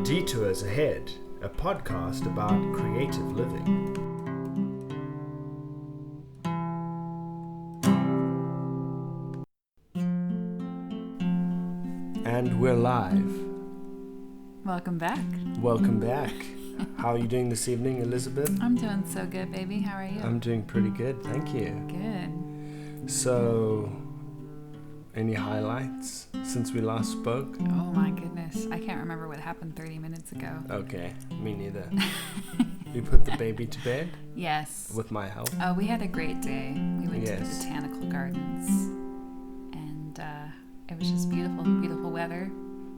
Detours Ahead, a podcast about creative living. And we're live. Welcome back. Welcome back. How are you doing this evening, Elizabeth? I'm doing so good, baby. How are you? I'm doing pretty good, thank you. Good. So, any highlights since we last spoke? Oh my goodness. I can't remember what happened 30 minutes ago. Okay, me neither. You put the baby to bed? Yes. With my help? Oh, we had a great day. We went to the Yes. botanical gardens. And it was just beautiful, beautiful weather,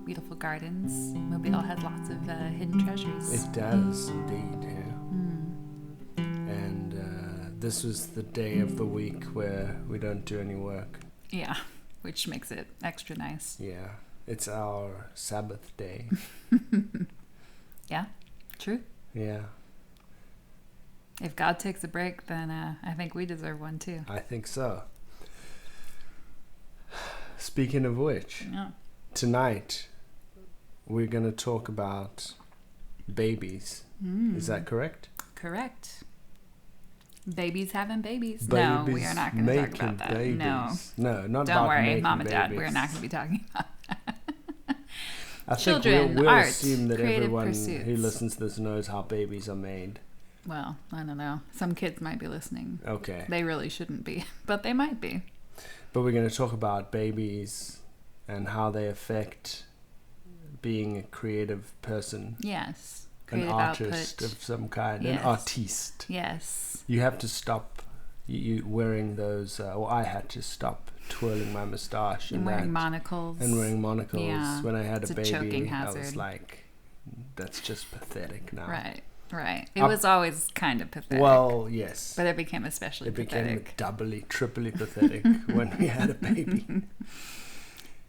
beautiful gardens. Mobile had lots of hidden treasures. It does, indeed, yeah. And this was the day of the week where we don't do any work. Yeah, which makes it extra nice. Yeah, it's our Sabbath day. Yeah, true. Yeah, If God takes a break, then I think we deserve one too. I think so. Speaking of which, Yeah. tonight we're going to talk about babies. Is that correct? Correct. Babies having babies. Babies No, we are not going to talk about that. babies. No. Not Don't about worry, making Mom and Dad, babies. we're not going to be talking about I children, think we'll art, assume that creative everyone pursuits. who listens to this knows how babies are made. Well, I don't know. Some kids might be listening. Okay. They really shouldn't be, but they might be. But we're going to talk about babies and how they affect being a creative person. Yes. An Creative artist output. of some kind. Yes. An artiste. Yes. You have to stop you wearing those, I had to stop twirling my moustache And wearing monocles. and wearing monocles. Yeah. When I had It's a a baby, choking I was hazard. like, that's just pathetic now. Right. It was always kind of pathetic. Well, yes. But it became especially It became pathetic. doubly, triply pathetic when we had a baby.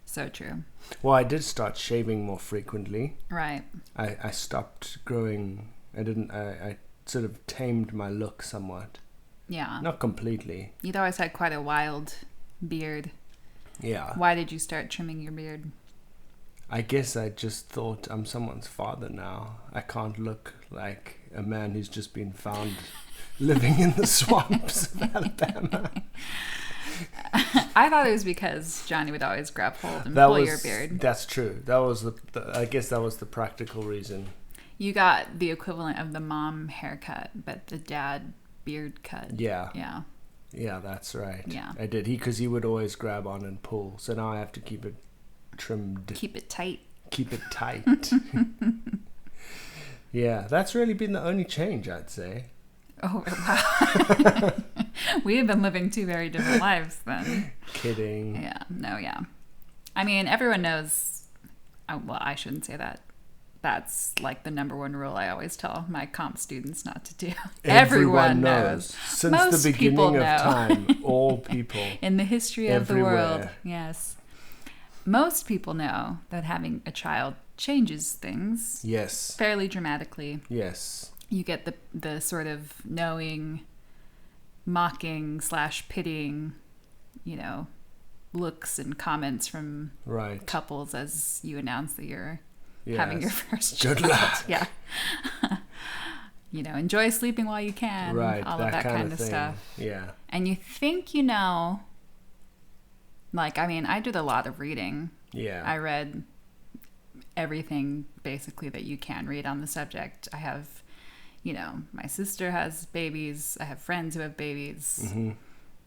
So true. Well, I did start shaving more frequently. Right. I stopped growing. I sort of tamed my look somewhat. Yeah. Not completely. You'd always had quite a wild beard. Yeah. Why did you start trimming your beard? I guess I just thought I'm someone's father now. I can't look like a man who's just been found living in the swamps of Alabama. I thought it was because Johnny would always grab hold and pull your beard. That's true. That was I guess that was the practical reason. You got the equivalent of the mom haircut, but the dad beard cut. Yeah. Yeah. Yeah, that's right. Yeah. I did. Because he would always grab on and pull. So now I have to keep it trimmed. Keep it tight. Keep it tight. Yeah, that's really been the only change, I'd say. Oh, wow. We have been living two very different lives then. Kidding. Yeah. No, yeah. I mean, everyone knows. Well, I shouldn't say that. That's like the number one rule I always tell my comp students not to do. Everyone knows. Since Most the people beginning of know. time, all people. In the history of Everywhere. the world. Yes. Most people know that having a child changes things Yes. fairly dramatically. Yes. You get the sort of knowing, mocking / pitying, looks and comments from Right. couples as you announce that you're Yes. having your first Good child. luck. Yeah. Enjoy sleeping while you can. Right. All of that kind of thing. stuff. Yeah. And you think I did a lot of reading. Yeah. I read everything basically that you can read on the subject. I have, my sister has babies. I have friends who have babies. Mm-hmm.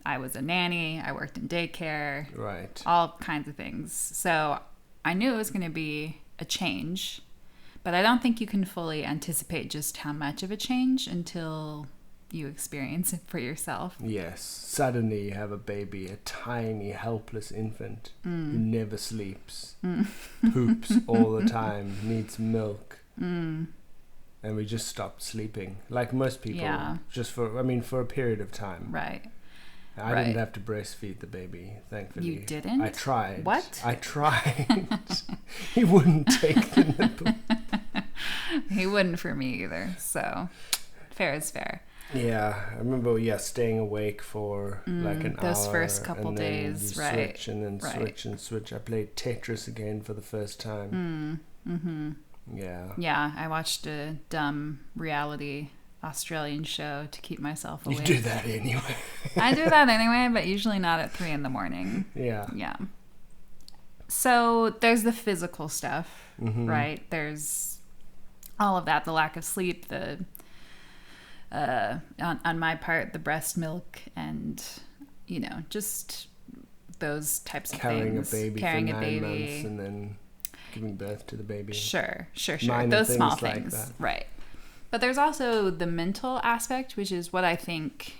I was a nanny. I worked in daycare. Right. All kinds of things. So I knew it was going to be a change, but I don't think you can fully anticipate just how much of a change until you experience it for yourself. Yes. Suddenly you have a baby, a tiny, helpless infant who never sleeps, poops all the time, needs milk. And we just stopped sleeping. Like most people. Yeah. Just for a period of time. Right. I didn't have to breastfeed the baby, thankfully. You didn't? I tried. What? I tried. He wouldn't take the nipple. He wouldn't for me either. So fair is fair. Yeah, I remember, staying awake for like an hour. Those first couple and then days, you right. switch and then Right. switch and switch. I played Tetris again for the first time. Yeah. Yeah, I watched a dumb reality Australian show to keep myself awake. You do that anyway. I do that anyway, but usually not at 3 a.m. Yeah. Yeah. So there's the physical stuff, Mm-hmm. right? There's all of that, the lack of sleep, on my part, the breast milk, and, just those types of Carrying things. a baby Carrying for a 9 baby. months and then giving birth to the baby. Sure. Minor Those things small like things. that. Right. But there's also the mental aspect, which is what I think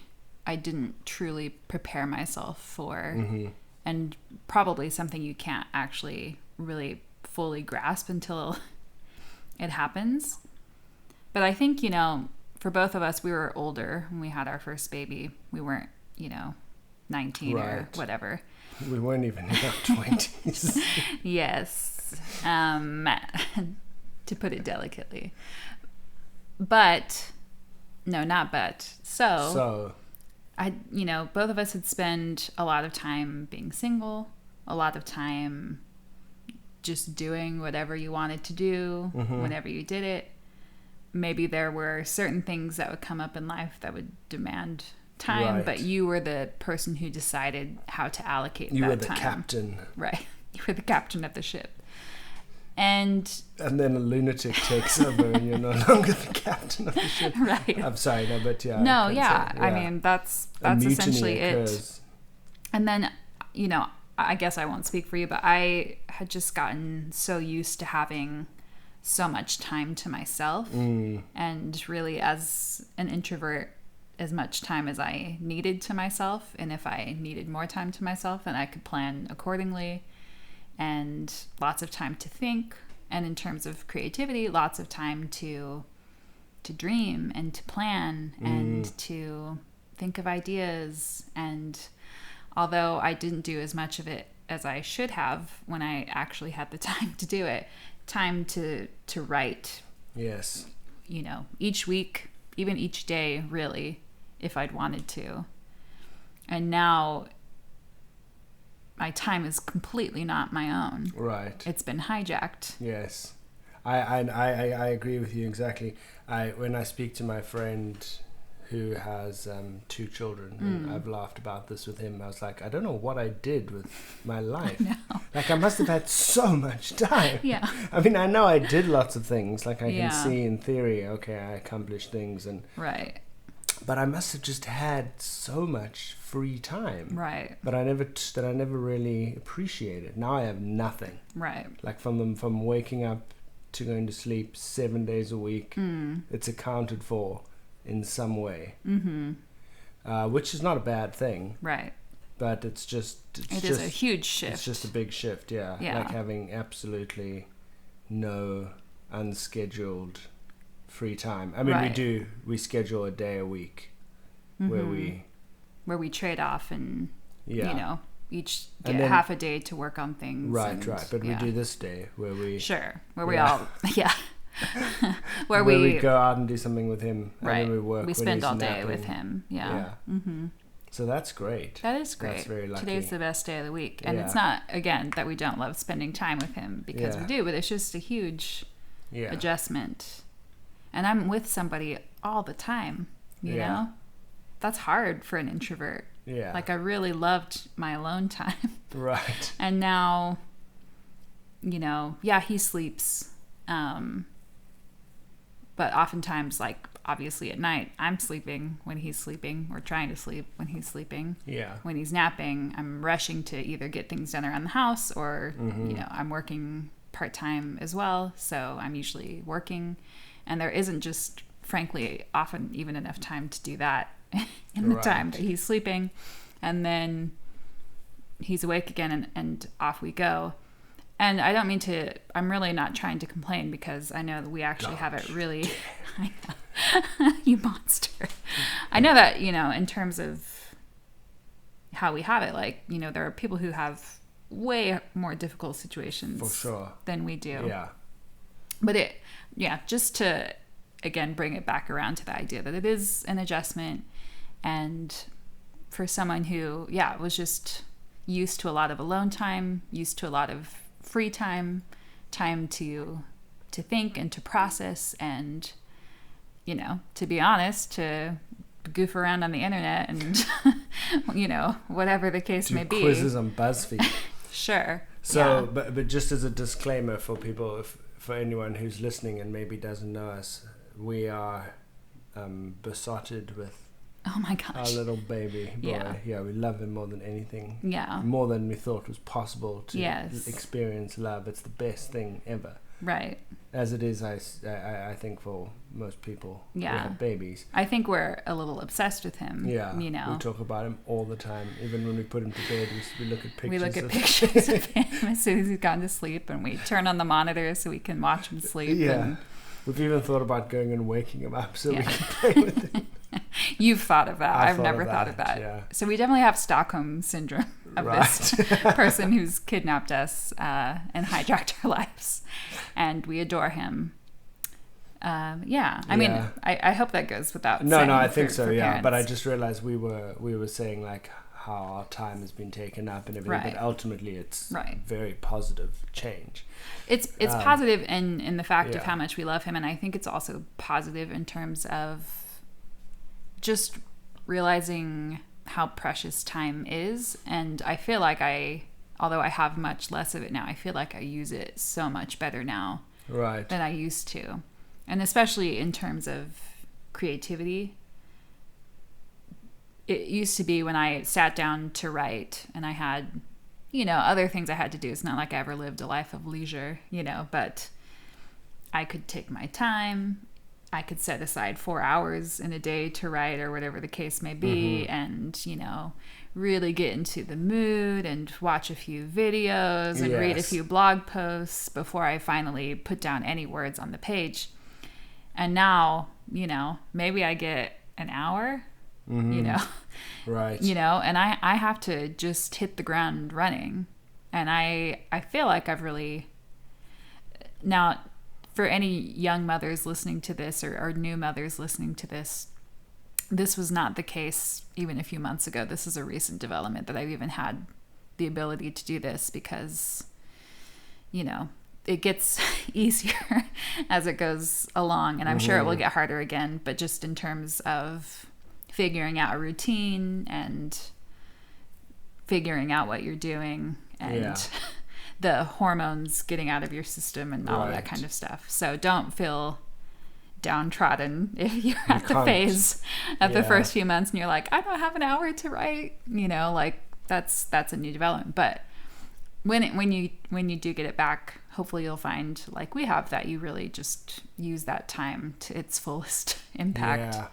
I didn't truly prepare myself for. Mm-hmm. And probably something you can't actually really fully grasp until it happens. But I think, for both of us, we were older when we had our first baby. We weren't, 19 or Right. whatever. We weren't even in our 20s. Yes. To put it delicately. But, no, not but. So, both of us had spent a lot of time being single, a lot of time just doing whatever you wanted to do, Mm-hmm. whenever you did it. Maybe there were certain things that would come up in life that would demand time, Right. but you were the person who decided how to allocate that time. You were the captain. Right. You were the captain of the ship. And then a lunatic takes over and you're no longer the captain of the ship. right. I'm sorry, no, but yeah. No, I yeah. can say, I mean, that's A mutiny essentially it. occurs. And then, I guess I won't speak for you, but I had just gotten so used to having so much time to myself. And really, as an introvert, as much time as I needed to myself. And if I needed more time to myself, then I could plan accordingly. And lots of time to think. And in terms of creativity, lots of time to dream and to plan and to think of ideas. And although I didn't do as much of it as I should have when I actually had the time to do it, time to write, Yes. each week, even each day, really, if I'd wanted to. And now my time is completely not my own. Right. It's been hijacked. Yes. I agree with you exactly. When I speak to my friend who has 2 children, and I've laughed about this with him, I was like, I don't know what I did with my life. Like, I must have had so much time. Yeah. I mean, I know I did lots of things. Like, I Yeah. can see in theory, okay, I accomplished things, Right. but I must have just had so much free time. Right. But I never really appreciated. Now I have nothing. Right. Like from waking up to going to sleep 7 days a week, it's accounted for in some way. Which is not a bad thing. Right. But it's just It is a huge shift. It's just a big shift, yeah. Yeah. Like having absolutely no unscheduled free time. I mean, Right. we schedule a day a week where we trade off and each And get then- half a day to work on things. right. But yeah. we do this day where we where we Yeah. all where we we go out and do something with him, right. and then we work. We when spend he's all day napping. with him. Yeah. So that's great. That is great. That's very lucky. Today's the best day of the week. And Yeah. it's not, again, that we don't love spending time with him because we Yeah. do, but it's just a huge Yeah. adjustment. And I'm with somebody all the time, you Yeah. know? That's hard for an introvert. Yeah. Like, I really loved my alone time. Right. And now, he sleeps. But oftentimes, like, obviously at night, I'm sleeping when he's sleeping or trying to sleep when he's sleeping. Yeah. When he's napping, I'm rushing to either get things done around the house or, I'm working part-time as well. So I'm usually working. And there isn't just, frankly, often even enough time to do that in the time that he's sleeping. And then he's awake again and off we go. And I don't mean to, I'm really not trying to complain because I know that we actually have it really, I know, you monster. I know that, in terms of how we have it, like, there are people who have way more difficult situations For sure. than we do. Yeah. But just to, again, bring it back around to the idea that it is an adjustment. And for someone who, was just used to a lot of alone time, used to a lot of free time to to think and to process and, you know, to be honest, to goof around on the internet and, you know, whatever the case may be. Quizzes on BuzzFeed. Sure. So, but just as a disclaimer for people, for anyone who's listening and maybe doesn't know us, we are besotted with oh my gosh, our little baby boy. Yeah, we love him more than anything. Yeah. More than we thought was possible to Yes. experience love. It's the best thing ever. Right. As it is, I think, for most people who Yeah. have babies. I think we're a little obsessed with him. Yeah. You know. We talk about him all the time. Even when we put him to bed, we look at pictures. We look at pictures of him as soon as he's gone to sleep, and we turn on the monitor so we can watch him sleep. Yeah. And we've even thought about going and waking him up so we Yeah. can play with him. You've thought of that. I've thought never of thought of that, that. yeah. So we definitely have Stockholm syndrome of this person who's kidnapped us and hijacked our lives, and we adore him. Yeah. I mean, I hope that goes without saying. No, I think so. Yeah, parents. but I just realized we were saying like how our time has been taken up and everything, Right. but ultimately it's Right. very positive change. It's positive in the fact of Yeah. how much we love him, and I think it's also positive in terms of just realizing how precious time is. And I feel like although I have much less of it now, I feel like I use it so much better now Right. than I used to. And especially in terms of creativity. It used to be when I sat down to write and I had, you know, other things I had to do. It's not like I ever lived a life of leisure, you know, but I could take my time. I could set aside 4 hours in a day to write or whatever the case may be, and, you know, really get into the mood and watch a few videos and read a Yes. few blog posts before I finally put down any words on the page. And now, you know, maybe I get an hour, you know, Right. you know, and I have to just hit the ground running. And I feel like I've really now, for any young mothers listening to this or new mothers listening to this was not the case even a few months ago. This is a recent development that I've even had the ability to do this because, you know, it gets easier as it goes along. And I'm sure it will get harder again, but just in terms of figuring out a routine and figuring out what you're doing and the hormones getting out of your system and all of that kind of stuff. So don't feel downtrodden if you're at the phase of the first few months and you're like, I don't have an hour to write, you know, like that's a new development. But when you do get it back, hopefully you'll find, like we have, that you really just use that time to its fullest impact.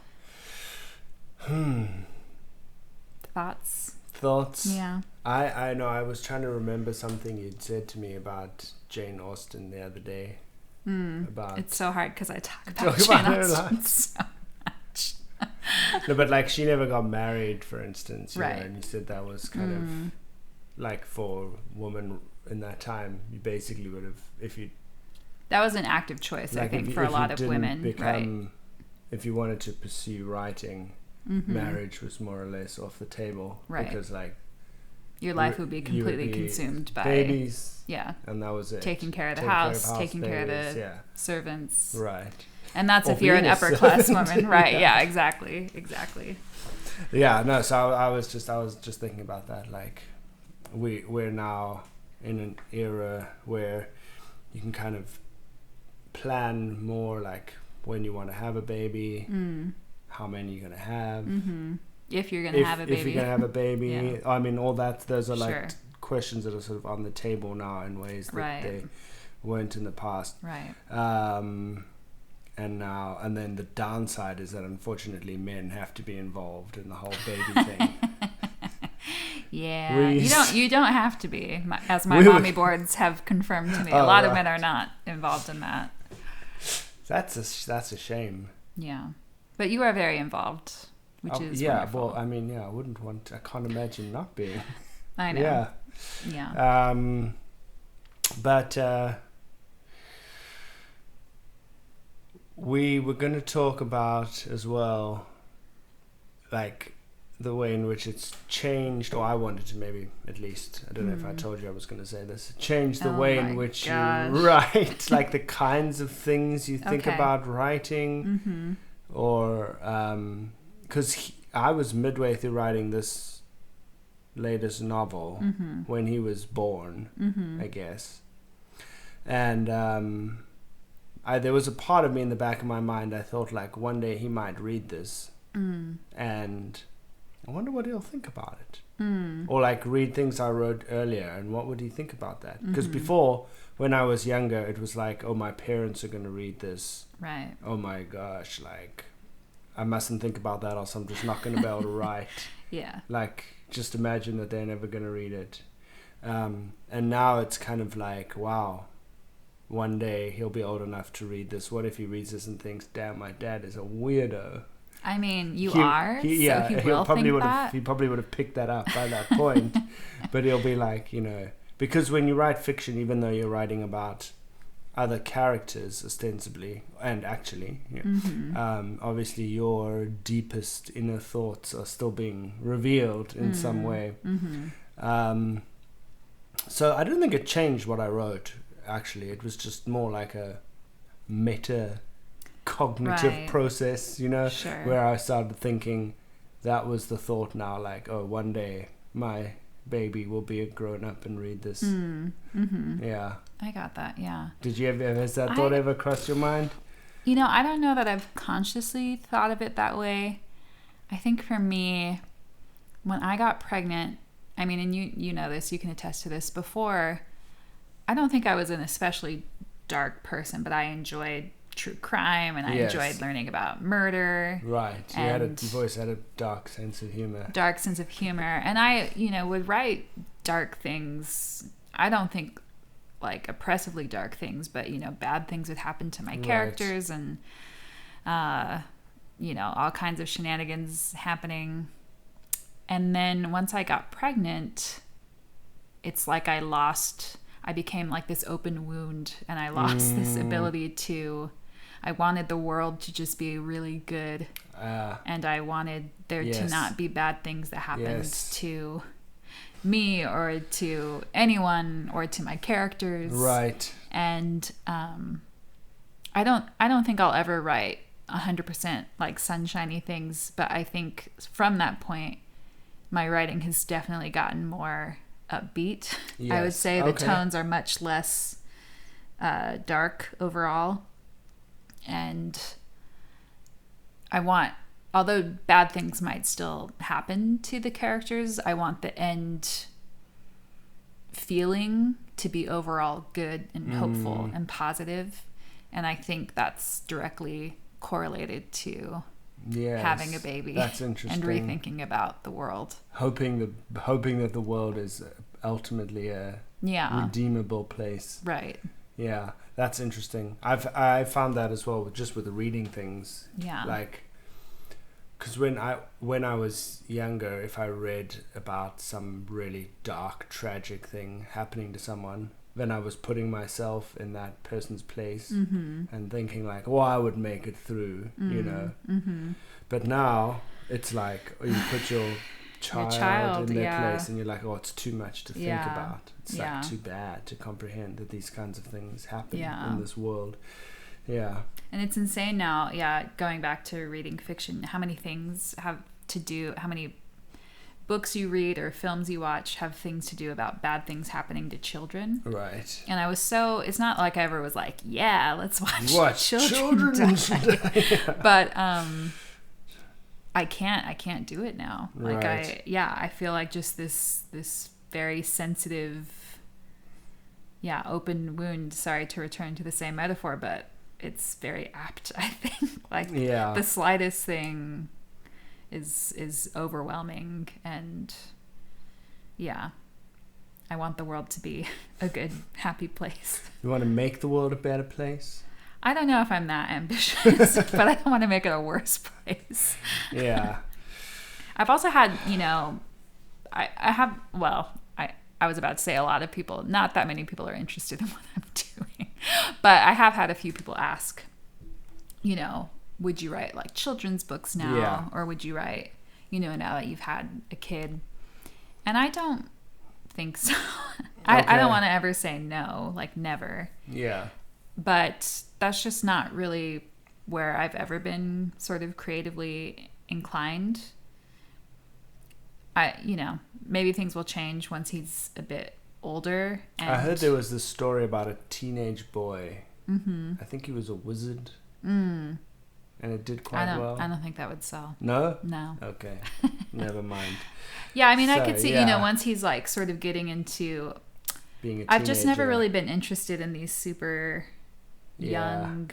Thoughts? Yeah. I know, I was trying to remember something you'd said to me about Jane Austen the other day. About it's so hard because I talk about Jane Austen so much. No, but like she never got married, for instance, you Right. know, and you said that was kind of like for a woman in that time, you basically would have, if you... That was an active choice, like I think, if for a lot of women. Right. If you wanted to pursue writing, marriage was more or less off the table. Right. Because like... Your life would be completely consumed by... babies. Yeah. And that was it. Taking care of the house, taking care of the servants. Right. And that's Or if you're an being a upper class servant. woman. Right, yeah, exactly. Yeah, no, so I was just thinking about that. Like, we're now in an era where you can kind of plan more, like when you want to have a baby, how many you're going to have. If you're going to have a baby. If you're going to have a baby. Yeah. I mean, all that, those are like Sure. questions that are sort of on the table now in ways that they weren't in the past. Right. And then the downside is that unfortunately men have to be involved in the whole baby thing. Yeah, you don't have to be, as my mommy boards have confirmed to me. A lot of men are not involved in that. That's a shame. Yeah, but you are very involved, which is wonderful. Well, I mean, I can't imagine not being. I know. Yeah. But we were going to talk about as well, like the way in which it's changed, or I wanted to maybe, at least, I don't know if I told you I was going to say this, change the way in which you write, like the kinds of things you think about writing, or, because I was midway through writing this latest novel when he was born, I guess. And there was a part of me in the back of my mind, I thought like one day he might read this and I wonder what he'll think about it. Or like read things I wrote earlier and what would he think about that? Because before, when I was younger, it was like, oh, my parents are going to read this. Right. Oh my gosh, like I mustn't think about that or I'm just not going to be able to write. Yeah. Like just imagine that they're never going to read it. And now it's kind of like, wow, one day he'll be old enough to read this. What if he reads this and thinks, damn, my dad is a weirdo? I mean, he probably would think he probably would have picked that up by that point. But he'll be like, you know, because when you write fiction, even though you're writing about other characters ostensibly and actually, obviously your deepest inner thoughts are still being revealed in some way. So I don't think it changed what I wrote. Actually, it was just more like a meta cognitive process, you know, where I started thinking that was the thought now, like, oh, one day my baby will be a grown up and read this. Yeah, I got that. Yeah. Did you ever, has that thought ever crossed your mind? You know, I don't know that I've consciously thought of it that way. I think for me, when I got pregnant, I mean, and you know this, you can attest to this, before, I don't think I was an especially dark person, but I enjoyed true crime and I enjoyed learning about murder. Right. You've always had a dark sense of humor. And I, you know, would write dark things. I don't think like oppressively dark things, but, you know, bad things would happen to my characters and, you know, all kinds of shenanigans happening. And then once I got pregnant, it's like I became like this open wound and I lost this ability I wanted the world to just be really good. And I wanted there to not be bad things that happened to me or to anyone or to my characters. Right. And I don't think I'll ever write 100% like sunshiny things, but I think from that point, my writing has definitely gotten more upbeat. Yes. I would say the tones are much less dark overall. And although bad things might still happen to the characters, I want the end feeling to be overall good and hopeful and positive. And I think that's directly correlated to having a baby. That's interesting. And rethinking about the world. Hoping that the world is ultimately a redeemable place. Right. Yeah, that's interesting. I found that as well, just with the reading things. Yeah. Like, because when I was younger, if I read about some really dark, tragic thing happening to someone, then I was putting myself in that person's place and thinking like, oh, I would make it through, you know. But now it's like, you put your child in their place and you're like, oh, it's too much to think about. It's like too bad to comprehend that these kinds of things happen in this world. Yeah. And it's insane now, going back to reading fiction, how many things how many books you read or films you watch have things to do about bad things happening to children. Right. And it's not like I ever was like, let's watch children die. But I can't do it now. Like I feel like just this very sensitive, open wound. Sorry to return to the same metaphor, but it's very apt, I think. Like the slightest thing is overwhelming, and I want the world to be a good, happy place. You want to make the world a better place? I don't know if I'm that ambitious, but I don't want to make it a worse place. Yeah. I've also had, I was about to say a lot of people, not that many people are interested in what I'm doing, but I have had a few people ask, would you write like children's books now? Or would you write, now that you've had a kid. And I don't think so. I don't want to ever say no, like never. Yeah. But that's just not really where I've ever been sort of creatively inclined. Maybe things will change once he's a bit older. And I heard there was this story about a teenage boy. Mm-hmm. I think he was a wizard. And it did quite well. I don't think that would sell. No? No. Okay. Never mind. Yeah, I mean, I could see, once he's like sort of getting into... being a teenager. I've just never really been interested in these super young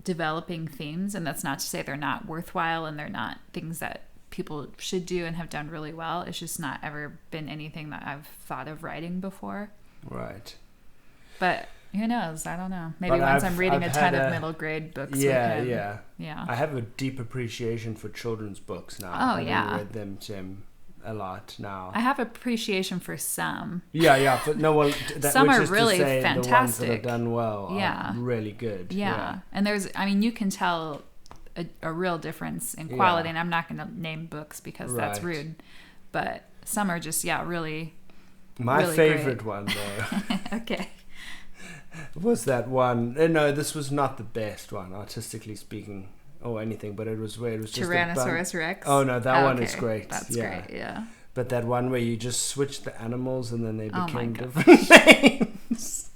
developing themes. And that's not to say they're not worthwhile and they're not things that people should do and have done really well. It's just not ever been anything that I've thought of writing before. Right. But who knows? I don't know. Maybe once I'm reading a ton of middle grade books. Yeah. I have a deep appreciation for children's books now. Oh, I've read them, Tim, a lot now. I have appreciation for some. Yeah. But some are really fantastic. The ones that are done well are really good. Yeah. And you can tell a real difference in quality. And I'm not going to name books because that's rude. But some are just, really My really favorite great. one, though. Okay. Was that one? No, this was not the best one, artistically speaking, or anything. But it was where it was just Tyrannosaurus Rex. Oh no, that one is great. That's great. Yeah. But that one where you just switch the animals and then they became different names.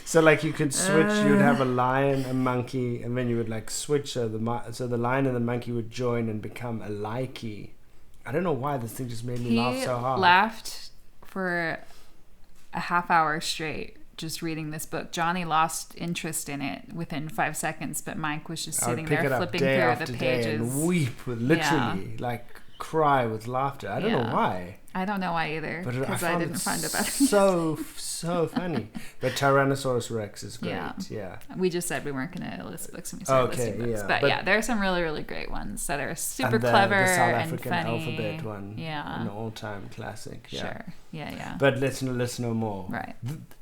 So like you could switch. You would have a lion, a monkey, and then you would like switch. So the lion and the monkey would join and become a likey. I don't know why this thing just made me laugh so hard. He laughed for a half hour straight just reading this book. Johnny lost interest in it within 5 seconds, but Mike was just sitting there flipping through the pages and weep with literally cry with laughter. I don't know why. I don't know why either, because I didn't find it better. So funny. But Tyrannosaurus Rex is great. Yeah. We just said we weren't going to list books when we started listing books. But there are some really, really great ones that are super clever and funny. The South African alphabet one. Yeah. An all-time classic. Yeah. Sure. Yeah. But let's know more. Right.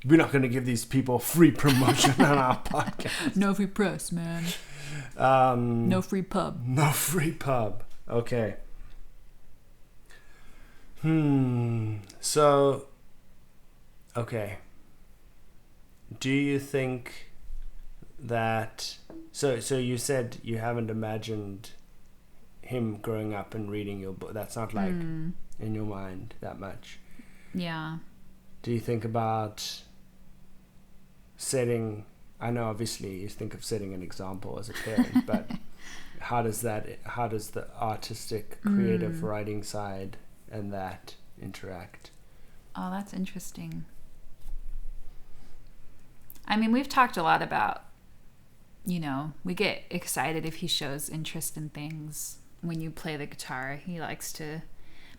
We're not going to give these people free promotion on our podcast. No free press, man. No free pub. No free pub. Okay. So, okay. Do you think that... So you said you haven't imagined him growing up and reading your book. That's not like in your mind that much. Yeah. Do you think about setting... I know obviously you think of setting an example as a parent, but how does the artistic, creative writing side and that interact? Oh, that's interesting. I mean, we've talked a lot about, we get excited if he shows interest in things. When you play the guitar, he likes to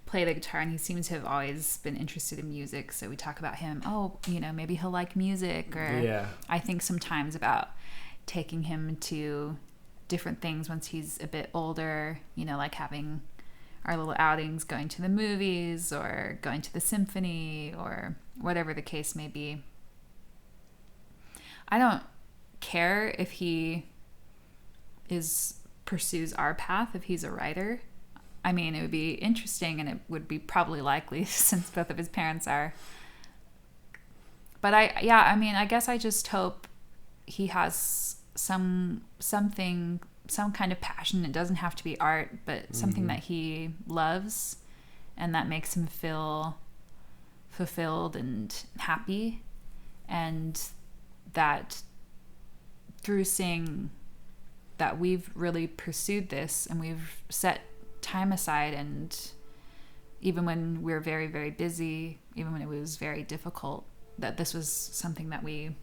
play the guitar, and he seems to have always been interested in music. So we talk about him, maybe he'll like music. Or I think sometimes about taking him to different things once he's a bit older, like having our little outings, going to the movies or going to the symphony or whatever the case may be. I don't care if he pursues our path, if he's a writer. I mean, it would be interesting, and it would be probably likely since both of his parents are. But I guess I just hope he has some kind of passion. It doesn't have to be art, but something that he loves and that makes him feel fulfilled and happy. And that through seeing that we've really pursued this and we've set time aside, and even when we're very, very busy, even when it was very difficult, that this was something that we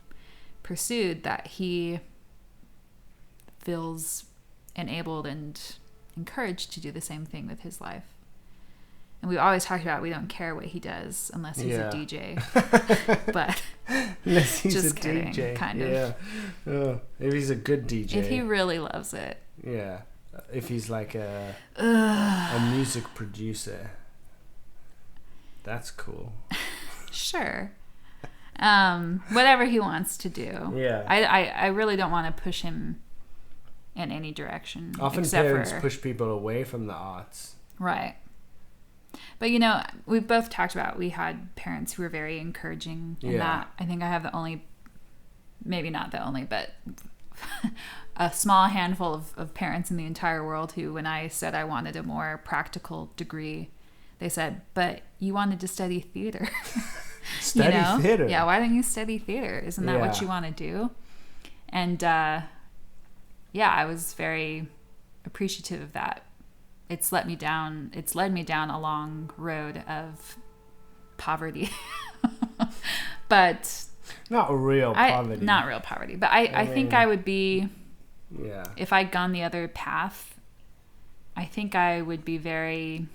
pursued, that he feels enabled and encouraged to do the same thing with his life. And we always talk about we don't care what he does unless he's a DJ. But unless he's just a kidding, DJ. kind of. Yeah. Oh, if he's a good DJ. If he really loves it. Yeah. If he's like a music producer. That's cool. Sure. Whatever he wants to do. Yeah. I really don't want to push him in any direction. Often parents push people away from the arts. Right. But, you know, we've both talked about, we had parents who were very encouraging in that. I think I have the only, maybe not the only, but a small handful of parents in the entire world who, when I said I wanted a more practical degree, they said, but you wanted to study theater. Study theater? Yeah, why don't you study theater? Isn't that what you want to do? And, I was very appreciative of that. It's led me down a long road of poverty. But not real poverty. Not real poverty. But I think I would be, if I'd gone the other path, I think I would be there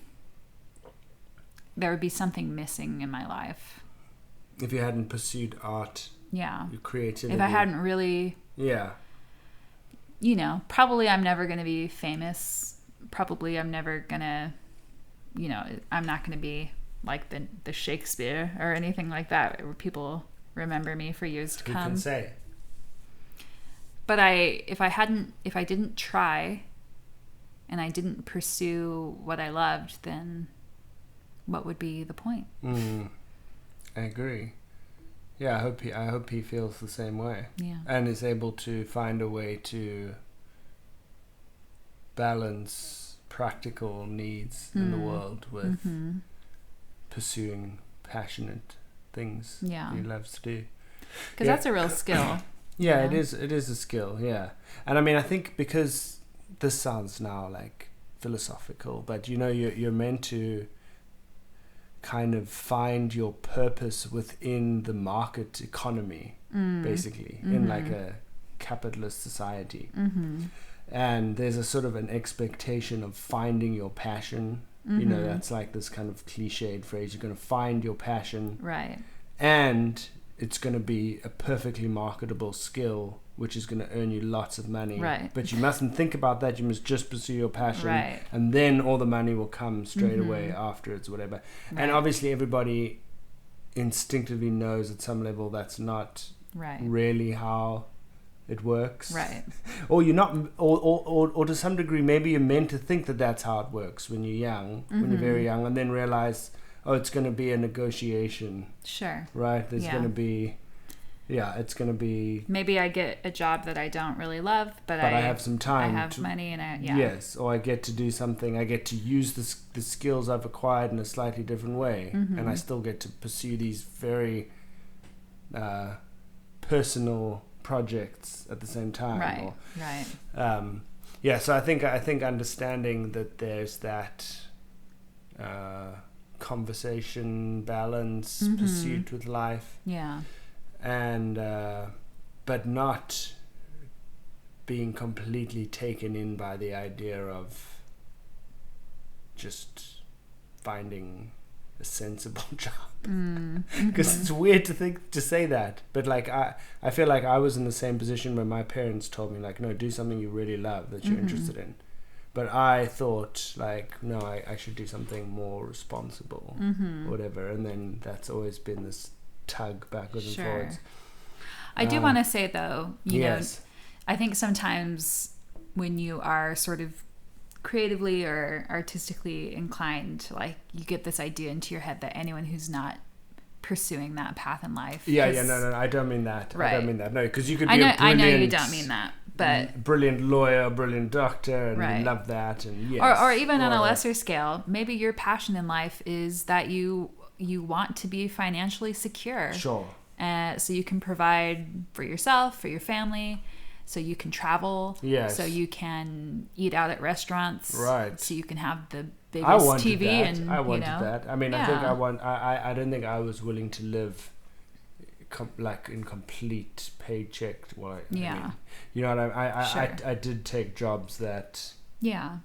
would be something missing in my life. If you hadn't pursued art. Yeah. Your creativity. If I hadn't really. Yeah. You know, probably I'm never going to be famous. Probably I'm never going to, you know, I'm not going to be like the Shakespeare or anything like that where people remember me for years to come. Who can say? But if I didn't try and I didn't pursue what I loved, then what would be the point? I agree. Yeah, I hope he feels the same way. Yeah. And is able to find a way to balance practical needs in the world with pursuing passionate things he loves to do. Because that's a real skill. Yeah, it is a skill, yeah. And I mean, I think because this sounds now like philosophical, but you know, you're meant to kind of find your purpose within the market economy, basically, in like a capitalist society. And there's a sort of an expectation of finding your passion. You know, that's like this kind of cliched phrase. You're going to find your passion. Right. And it's going to be a perfectly marketable skill, which is going to earn you lots of money. Right. But you mustn't think about that. You must just pursue your passion. Right. And then all the money will come straight away afterwards, whatever. Right. And obviously everybody instinctively knows at some level that's not really how it works. Right. Or you're not, or to some degree, maybe you're meant to think that that's how it works when you're young, when you're very young, and then realize, oh, it's going to be a negotiation. Sure. Right? There's going to be, it's going to be... Maybe I get a job that I don't really love, but I have some time. I have money and Yes, or I get to do something. I get to use the skills I've acquired in a slightly different way, and I still get to pursue these very personal projects at the same time. Right. So I think understanding that there's that conversation, balance, pursuit with life, and but not being completely taken in by the idea of just finding a sensible job, because it's weird to say that, but like I feel like I was in the same position when my parents told me, like, no, do something you really love that you're interested in. But I thought, like, no, I should do something more responsible, whatever. And then that's always been this tug backwards and forwards. I do want to say, though, you know, I think sometimes when you are sort of creatively or artistically inclined, like, you get this idea into your head that anyone who's not pursuing that path in life. No, I don't mean that. Right. I don't mean that. No, because you could be a brilliant... I know you don't mean that, but... Brilliant lawyer, brilliant doctor, and you love that, and yes. Or even on a lesser scale, maybe your passion in life is that you want to be financially secure. Sure. So you can provide for yourself, for your family, so you can travel, so you can eat out at restaurants, so you can have the biggest TV that. and I wanted that. I mean, I think I don't think I was willing to live like in complete paycheck. I mean, you know what I did take jobs that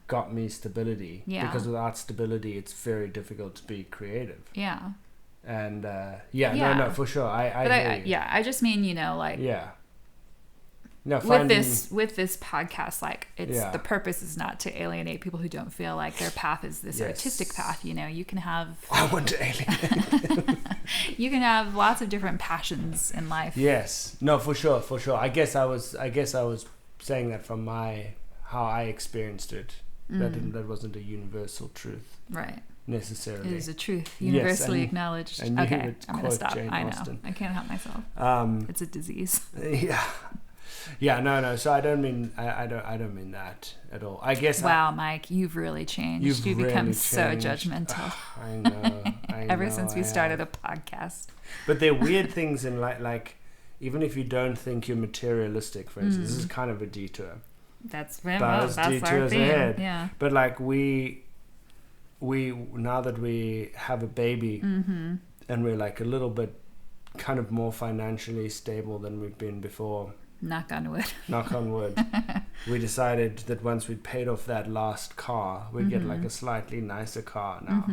got me stability, because without stability it's very difficult to be creative. And no, for sure. I just mean, you know, like, no, with this podcast, like, it's the purpose is not to alienate people who don't feel like their path is this artistic path. You know, you can have... I want to alienate. You can have lots of different passions in life. Yes, no, for sure. I guess I was saying that from my how I experienced it. That wasn't a universal truth. Right. Necessarily. It is a truth, universally acknowowledged. And okay, I'm going to stop. Jane I know. Austen. I can't help myself. It's a disease. Yeah, no. So I don't mean I don't mean that at all. I guess. Wow, Mike, you've really changed. You've become really so changed. judgmental. I know. Ever since we started a podcast. But they're weird things in like even if you don't think you're materialistic, for instance, this is kind of a detour. That's our theme. Ahead. Yeah. But like we now that we have a baby and we're like a little bit kind of more financially stable than we've been before. Knock on wood. Knock on wood. We decided that once we'd paid off that last car, we'd get like a slightly nicer car now.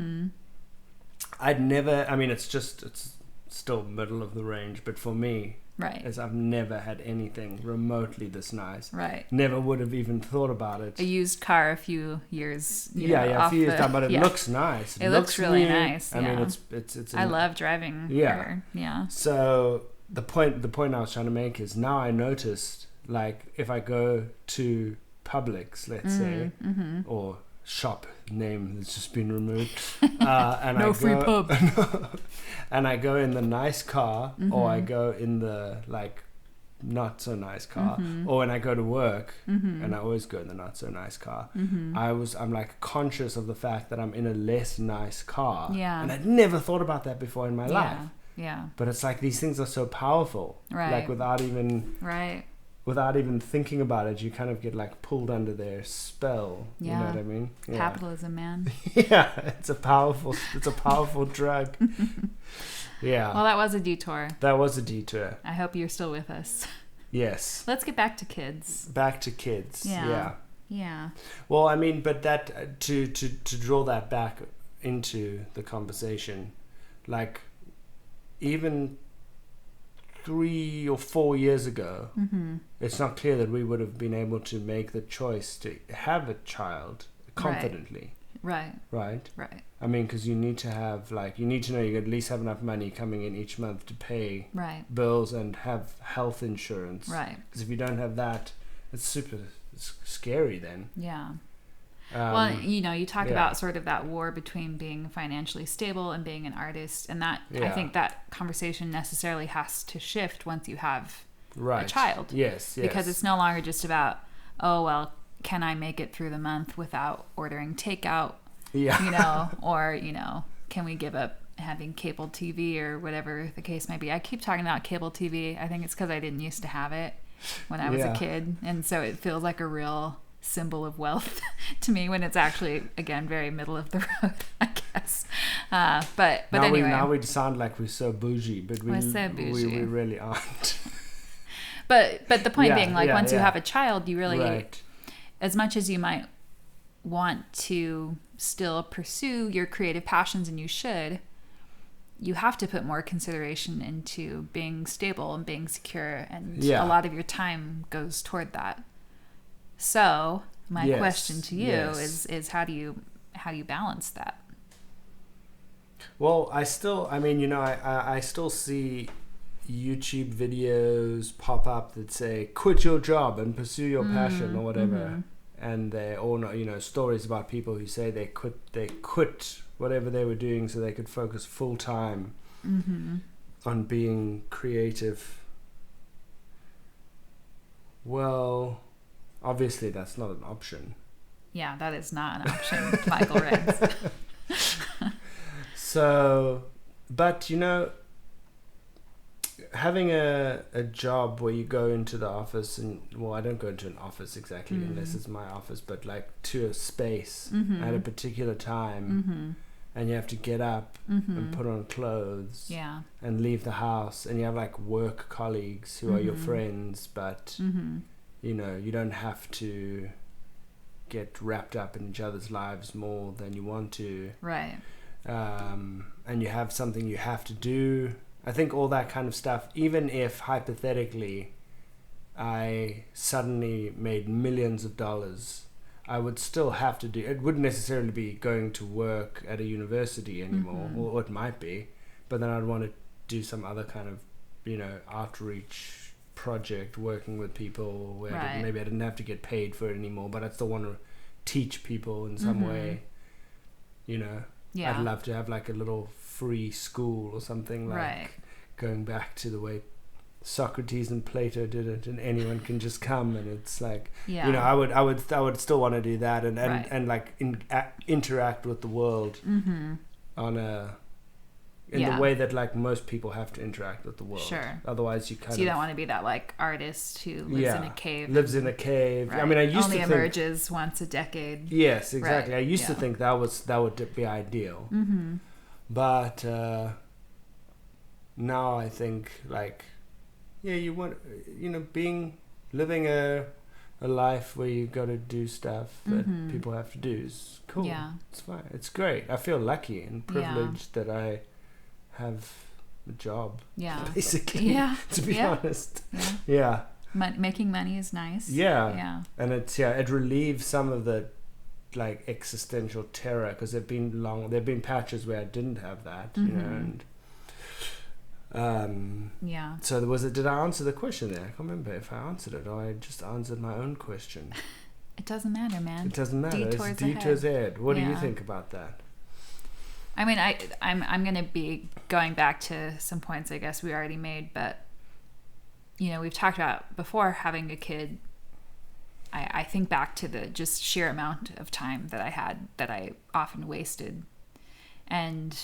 It's still middle of the range, but for me, right, as I've never had anything remotely this nice. Right. Never would have even thought about it. A used car a few years. A few years time, but it looks nice. It looks really new. nice. I mean, it's. I love driving. Yeah. Yeah. So the point I was trying to make is now I noticed, like, if I go to Publix, let's say, or shop name that's just been removed, and no free pub, and I go in the nice car, or I go in the like not so nice car, or when I go to work, and I always go in the not so nice car. I'm like conscious of the fact that I'm in a less nice car, and I'd never thought about that before in my life. Yeah. But it's like these things are so powerful, right? Like without even thinking about it, you kind of get like pulled under their spell. Yeah. You know what I mean? Yeah. Capitalism, man. Yeah, it's a powerful drug. Yeah. Well, that was a detour. That was a detour. I hope you're still with us. Yes. Let's get back to kids. Yeah. Well, I mean, but that to draw that back into the conversation, like even 3 or 4 years ago, it's not clear that we would have been able to make the choice to have a child confidently. Right. I mean, because you need to know you at least have enough money coming in each month to pay bills and have health insurance. Right. Because if you don't have that, it's scary then. Yeah. Well, you talk about sort of that war between being financially stable and being an artist, and that I think that conversation necessarily has to shift once you have a child. Yes. Because it's no longer just about, oh, well, can I make it through the month without ordering takeout? Yeah. Or, can we give up having cable TV or whatever the case may be? I keep talking about cable TV. I think it's because I didn't used to have it when I was a kid, and so it feels like a real symbol of wealth to me when it's actually, again, very middle of the road, I guess. But anyway. Now we sound like we're so bougie, but we really aren't. But the point being, like, once you have a child, you really, as much as you might want to still pursue your creative passions, and you have to put more consideration into being stable and being secure, and a lot of your time goes toward that. So my question to you is how do you balance that? Well, I still see YouTube videos pop up that say quit your job and pursue your passion or whatever, and they're all stories about people who say they quit whatever they were doing so they could focus full time on being creative. Well, obviously, that's not an option. Yeah, that is not an option, Michael Riggs. So, but having a job where you go into the office I don't go into an office exactly unless it's my office, but like to a space at a particular time, and you have to get up and put on clothes and leave the house, and you have like work colleagues who are your friends, but you don't have to get wrapped up in each other's lives more than you want to. Right. And you have something you have to do. I think all that kind of stuff, even if hypothetically I suddenly made millions of dollars, I would still have to do it. Wouldn't necessarily be going to work at a university anymore, or it might be, but then I'd want to do some other kind of, outreach project working with people where Right. maybe I didn't have to get paid for it anymore, but I still want to teach people in some way. You know, Yeah. I'd love to have like a little free school or something, like Right. going back to the way Socrates and Plato did it, and anyone can just come, and it's like, Yeah. you know, I would still want to do that, and Right. and like interact with the world on in the way that like most people have to interact with the world. Sure. Otherwise, you So you don't want to be that like artist who lives in a cave. Lives in a cave. Right. I mean, I used only to emerges once a decade. Yes, exactly. Right. I used to think that would be ideal. But now I think like, you want, living a life where you got to do stuff that people have to do is cool. Yeah. It's fine. It's great. I feel lucky and privileged that I have a job. Yeah. Basically. Yeah. To be honest. Yeah. Yeah. Making money is nice. Yeah. Yeah. And it relieves some of the like existential terror, because there've been patches where I didn't have that, you know, and yeah. so did I answer the question there? I can't remember if I answered it or I just answered my own question. It doesn't matter, man. It doesn't matter. Detours It's detours ahead. What do you Yeah. think about that? I mean, I'm going to be going back to some points I guess we already made, but you know, we've talked about before having a kid. I think back to the just sheer amount of time that I had that I often wasted. And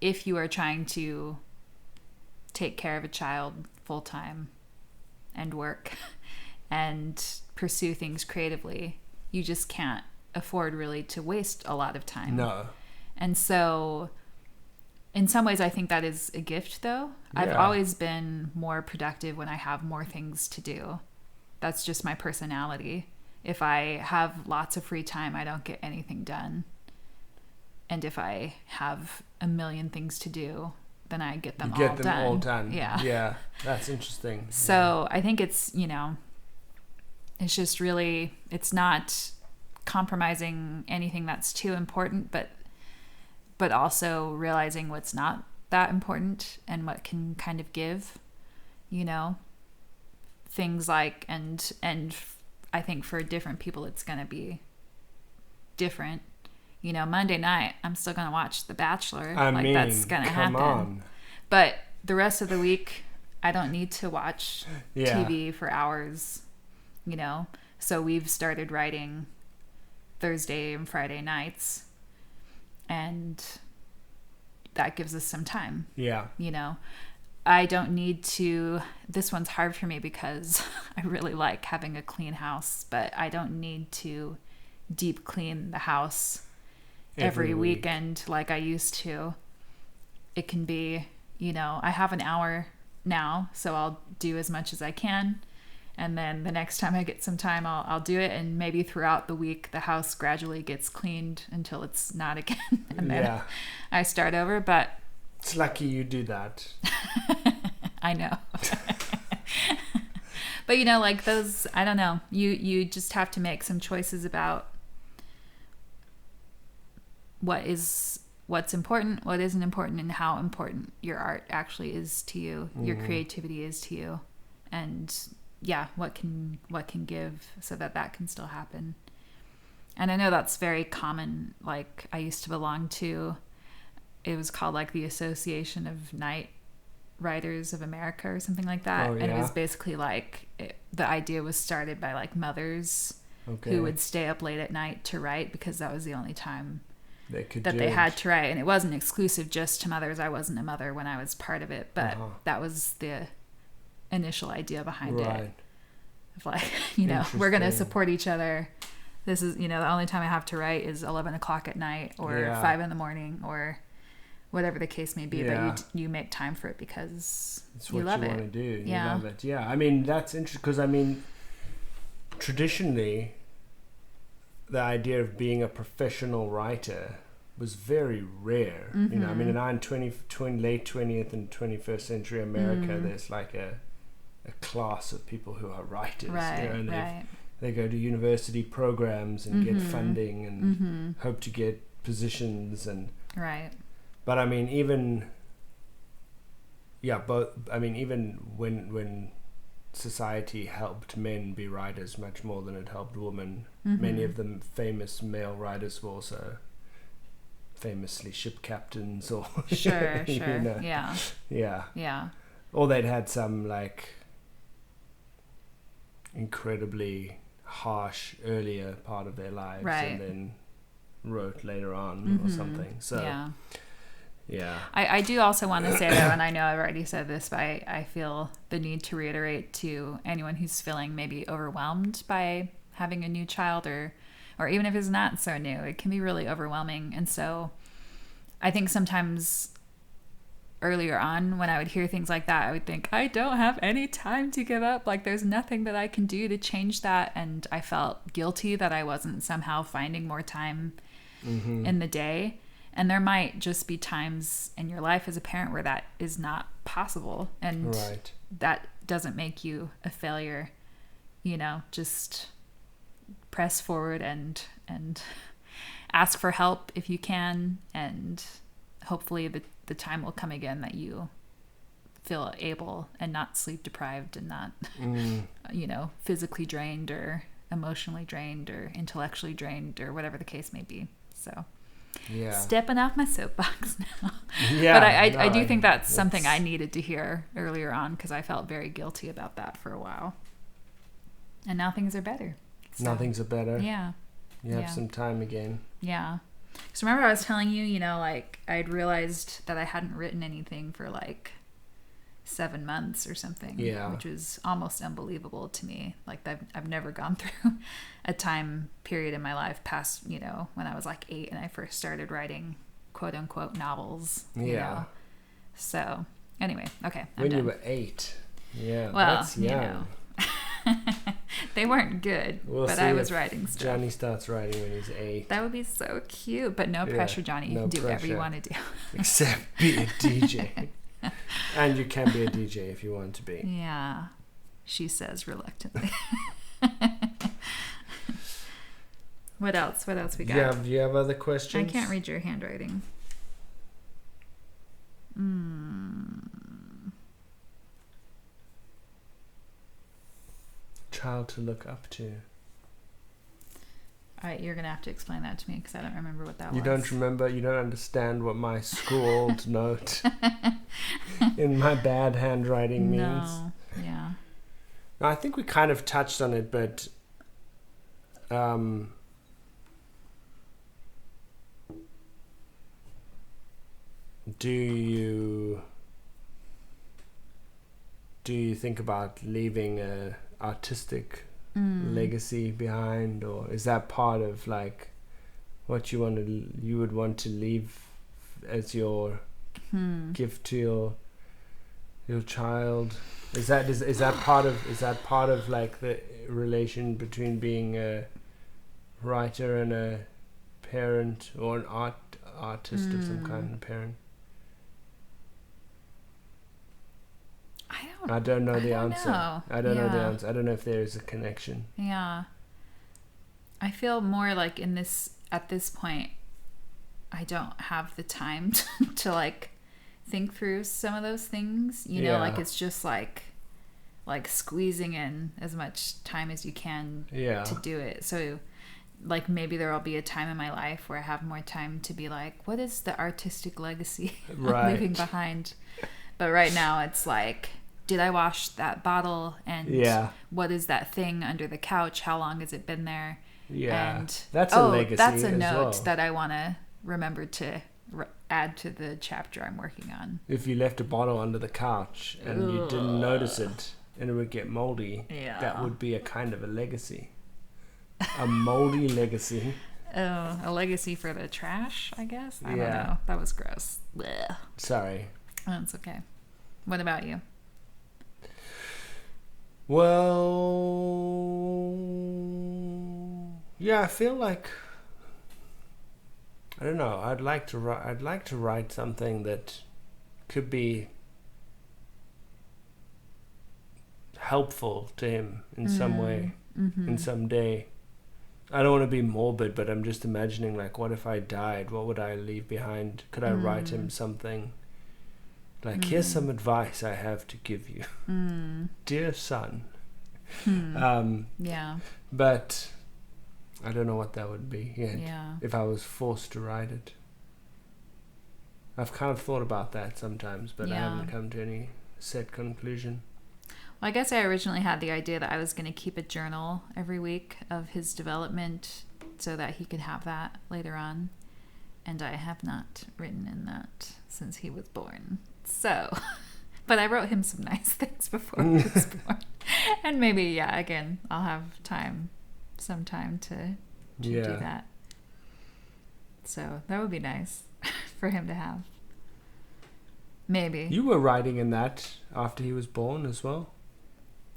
if you are trying to take care of a child full time and work and pursue things creatively, you just can't afford really to waste a lot of time. No. And so in some ways I think that is a gift though. Yeah. I've always been more productive when I have more things to do. That's just my personality. If I have lots of free time, I don't get anything done. And if I have a million things to do, then I get them all done. Yeah. Yeah. That's interesting. So I think it's, you know, it's just really, it's not compromising anything that's too important, but also realizing what's not that important and what can kind of give, you know, things like, and I think for different people, it's going to be different. You know, Monday night, I'm still going to watch The Bachelor. That's going to happen. On. But the rest of the week, I don't need to watch Yeah. TV for hours, you know? So we've started writing Thursday and Friday nights, and that gives us some time, Yeah. you know? I don't need to, this one's hard for me because I really like having a clean house, but I don't need to deep clean the house every weekend like I used to. It can be, you know, I have an hour now, so I'll do as much as I can. And then the next time I get some time, I'll do it. And maybe throughout the week, the house gradually gets cleaned until it's not again. And then I start over. But it's lucky you do that. I know. But, you know, like those, I don't know. You just have to make some choices about what's important, what isn't important, and how important your art actually is to you, your creativity is to you, and what can give so that can still happen. And I know that's very common. Like I used to belong to, it was called like the Association of Night Writers of America or something like that. And it was basically like the idea was started by like mothers who would stay up late at night to write because that was the only time they had to write. And it wasn't exclusive just to mothers. I wasn't a mother when I was part of it, but that was the initial idea behind it. Of like, you know, we're going to support each other. This is, you know, the only time I have to write is 11 o'clock at night or 5 in the morning or whatever the case may be. But you make time for it because it's you what love you it. want to do. You love it. Yeah. I mean, that's interesting because, I mean, traditionally, the idea of being a professional writer was very rare. You know, I mean, now in late 20th and 21st century America, there's like a class of people who are writers. Right, you know, and right. They go to university programs and get funding and hope to get positions and right. But I mean, even when society helped men be writers much more than it helped women. Many of the famous male writers were also famously ship captains or Sure. you know. Yeah. Or they'd had some like incredibly harsh earlier part of their lives, Right. and then wrote later on or something. So yeah. I do also want to say, though, and I know I've already said this, but I feel the need to reiterate to anyone who's feeling maybe overwhelmed by having a new child, or even if it's not so new, it can be really overwhelming. And so I think sometimes earlier on when I would hear things like that, I would think, I don't have any time to give up. Like, there's nothing that I can do to change that. And I felt guilty that I wasn't somehow finding more time in the day. And there might just be times in your life as a parent where that is not possible. And that doesn't make you a failure. You know, just press forward and ask for help if you can. And hopefully the time will come again that you feel able and not sleep deprived and not, you know, physically drained or emotionally drained or intellectually drained or whatever the case may be. So... yeah, stepping off my soapbox now. But I do think that's something I needed to hear earlier on, because I felt very guilty about that for a while, and now things are better. So, now things are better. Yeah, you have some time again. Yeah. So remember I was telling you, you know, like I'd realized that I hadn't written anything for like 7 months or something, which was almost unbelievable to me. Like I've never gone through a time period in my life past, you know, when I was like 8 and I first started writing quote unquote novels. You know? So anyway, okay. When you were 8. Yeah. Well, that's young. you know. They weren't good, but I was writing stuff. Johnny starts writing when he's 8. That would be so cute, but no pressure, Johnny. You can do whatever you want to do. Except be a DJ. And you can be a DJ if you want to be. Yeah, she says reluctantly. What else? What else we got? Do you have other questions? I can't read your handwriting. Child to look up to. All right, you're going to have to explain that to me because I don't remember what that was. You don't remember? You don't understand what my scrawled note in my bad handwriting means? No, yeah. No, I think we kind of touched on it, but do you think about leaving a artistic legacy behind, or is that part of like what you would want to leave as your gift to your child? Is that part of like the relation between being a writer and a parent, or an artist of some kind, a parent? I don't know the answer. I don't know the answer. I don't know if there is a connection. Yeah. I feel more like at this point, I don't have the time to like think through some of those things. You know, like it's just like squeezing in as much time as you can to do it. So like maybe there will be a time in my life where I have more time to be like, what is the artistic legacy I'm leaving behind? But right now it's like, did I wash that bottle? And what is that thing under the couch? How long has it been there? Yeah, and that's a legacy. That's a note that I want to remember to add to the chapter I'm working on. If you left a bottle under the couch and you didn't notice it and it would get moldy, that would be a kind of a legacy. A moldy legacy. Oh, a legacy for the trash, I guess? I don't know. That was gross. Blech. Sorry. That's okay. What about you? Well, yeah, I feel like, I don't know, I'd like to write something that could be helpful to him in some way, in some day. I don't want to be morbid, but I'm just imagining, like, what if I died? What would I leave behind? Could I write him something Like, here's some advice I have to give you. Dear son. Yeah. But I don't know what that would be yet. Yeah. If I was forced to write it. I've kind of thought about that sometimes, but I haven't come to any set conclusion. Well, I guess I originally had the idea that I was going to keep a journal every week of his development so that he could have that later on. And I have not written in that since he was born. So, but I wrote him some nice things before he was born. And maybe, again, I'll have some time to do that. So that would be nice for him to have. Maybe. You were writing in that after he was born as well?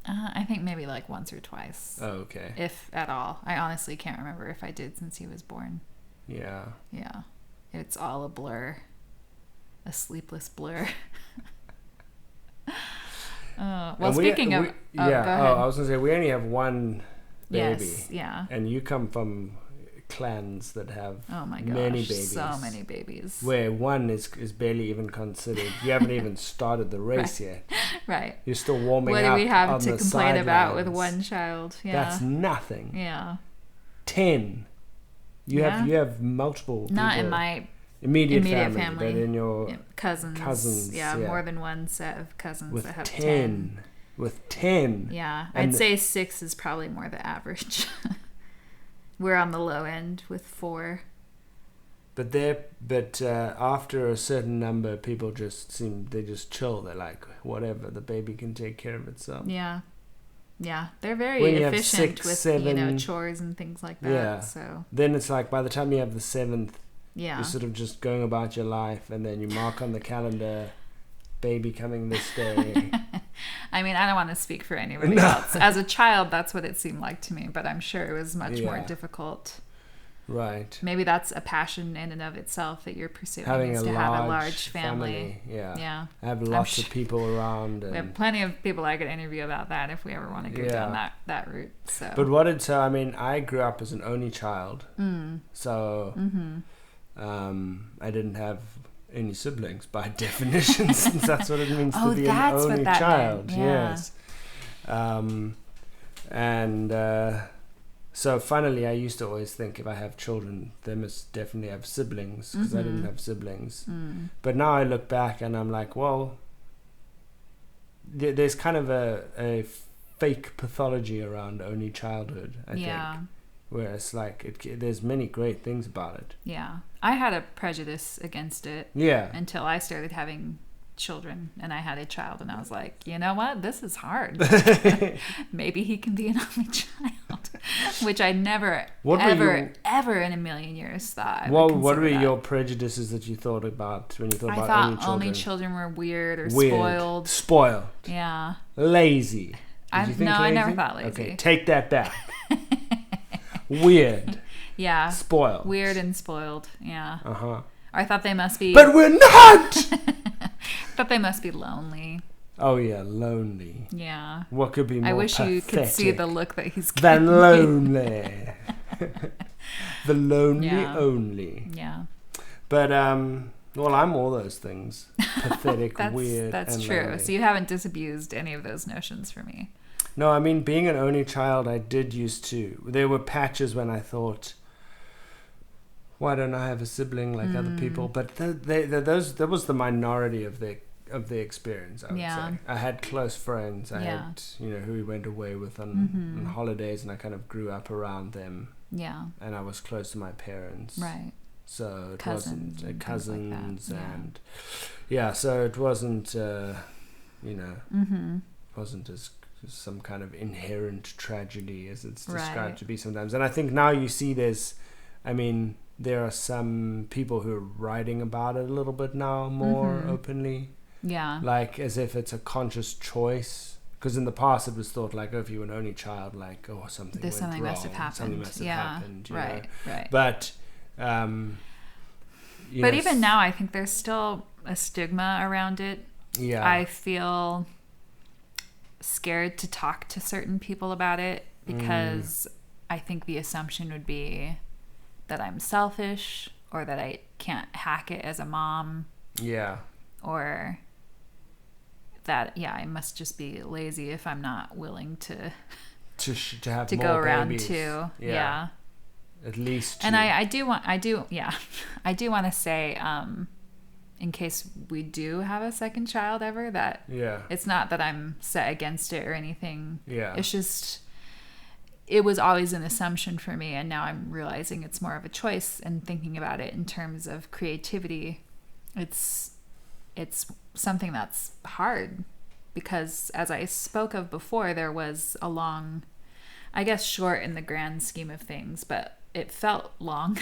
I think maybe like once or twice. Oh, okay. If at all. I honestly can't remember if I did since he was born. Yeah. Yeah. It's all a blur. A sleepless blur. Well, speaking of... go ahead. I was going to say, we only have one baby. Yes, yeah. And you come from clans that have many babies. So many babies. Where one is barely even considered. You haven't even started the race yet. Right. You're still warming up. What do we have on to the complain about sidelines. with one child? Yeah. That's nothing. Yeah. 10. You have multiple people. Not in my immediate family. But in your cousins. Yeah, more than one set of cousins with that have 10. With 10. Yeah. I'd say 6 is probably more the average. We're on the low end with 4. But after a certain number, people they just chill. They're like, whatever, the baby can take care of itself. Yeah. Yeah. They're very when you efficient have 6, with 7, chores and things like that. Yeah. So then it's like by the time you have the 7th, you're sort of just going about your life, and then you mark on the calendar, baby coming this day. I mean, I don't want to speak for anybody else. As a child, that's what it seemed like to me, but I'm sure it was much more difficult. Right. Maybe that's a passion in and of itself that you're pursuing, having is to have a large family. Yeah. Have lots of people around. And we have plenty of people I could interview about that if we ever want to go down that route. So. But I grew up as an only child. So I didn't have any siblings by definition, since that's what it means to be an only child. Yes. So funnily, I used to always think if I have children, they must definitely have siblings, because I didn't have siblings. But now I look back and I'm like, well, there's kind of a fake pathology around only childhood, I think. Whereas, there's many great things about it. Yeah. I had a prejudice against it. Yeah. Until I started having children and I had a child, and I was like, you know what? This is hard. Maybe he can be an only child. Which I never, ever in a million years thought. What were your prejudices that you thought about when you thought about only children? I thought only children were weird or spoiled. Spoiled. Yeah. Lazy. Did you think lazy? I never thought lazy. Okay, take that back. Weird. Yeah. Spoiled. Weird and spoiled. Yeah. Uh-huh. I thought they must be... But we're not! I thought they must be lonely. Oh, yeah, lonely. Yeah. What could be more I wish pathetic you could see the look that he's than lonely. The lonely only. Yeah. But, well, I'm all those things. Pathetic, weird, That's and true. lonely. So you haven't disabused any of those notions for me. No, I mean, being an only child, I did used to. There were patches when I thought, why don't I have a sibling like other people? But that was the minority of the experience, I would say. I had close friends. I had, who we went away with on holidays, and I kind of grew up around them. Yeah. And I was close to my parents. Right. So it wasn't cousins and so it wasn't, wasn't as some kind of inherent tragedy as it's described to be sometimes. And I think now you see there are some people who are writing about it a little bit now more openly. Yeah. Like as if it's a conscious choice. Because in the past it was thought like, oh, if you were an only child, like, oh, something must have happened. Something must have happened. Right. But, but even now, I think there's still a stigma around it. Yeah. I feel scared to talk to certain people about it because I think the assumption would be that I'm selfish or that I can't hack it as a mom. Yeah. Or that, yeah, I must just be lazy if I'm not willing to have to more go around babies. too. Yeah. At least two. And I do want to say, in case we do have a second child ever, that it's not that I'm set against it or anything. Yeah. It's just, it was always an assumption for me, and now I'm realizing it's more of a choice, and thinking about it in terms of creativity, it's something that's hard, because as I spoke of before, there was a long, I guess short in the grand scheme of things, but it felt long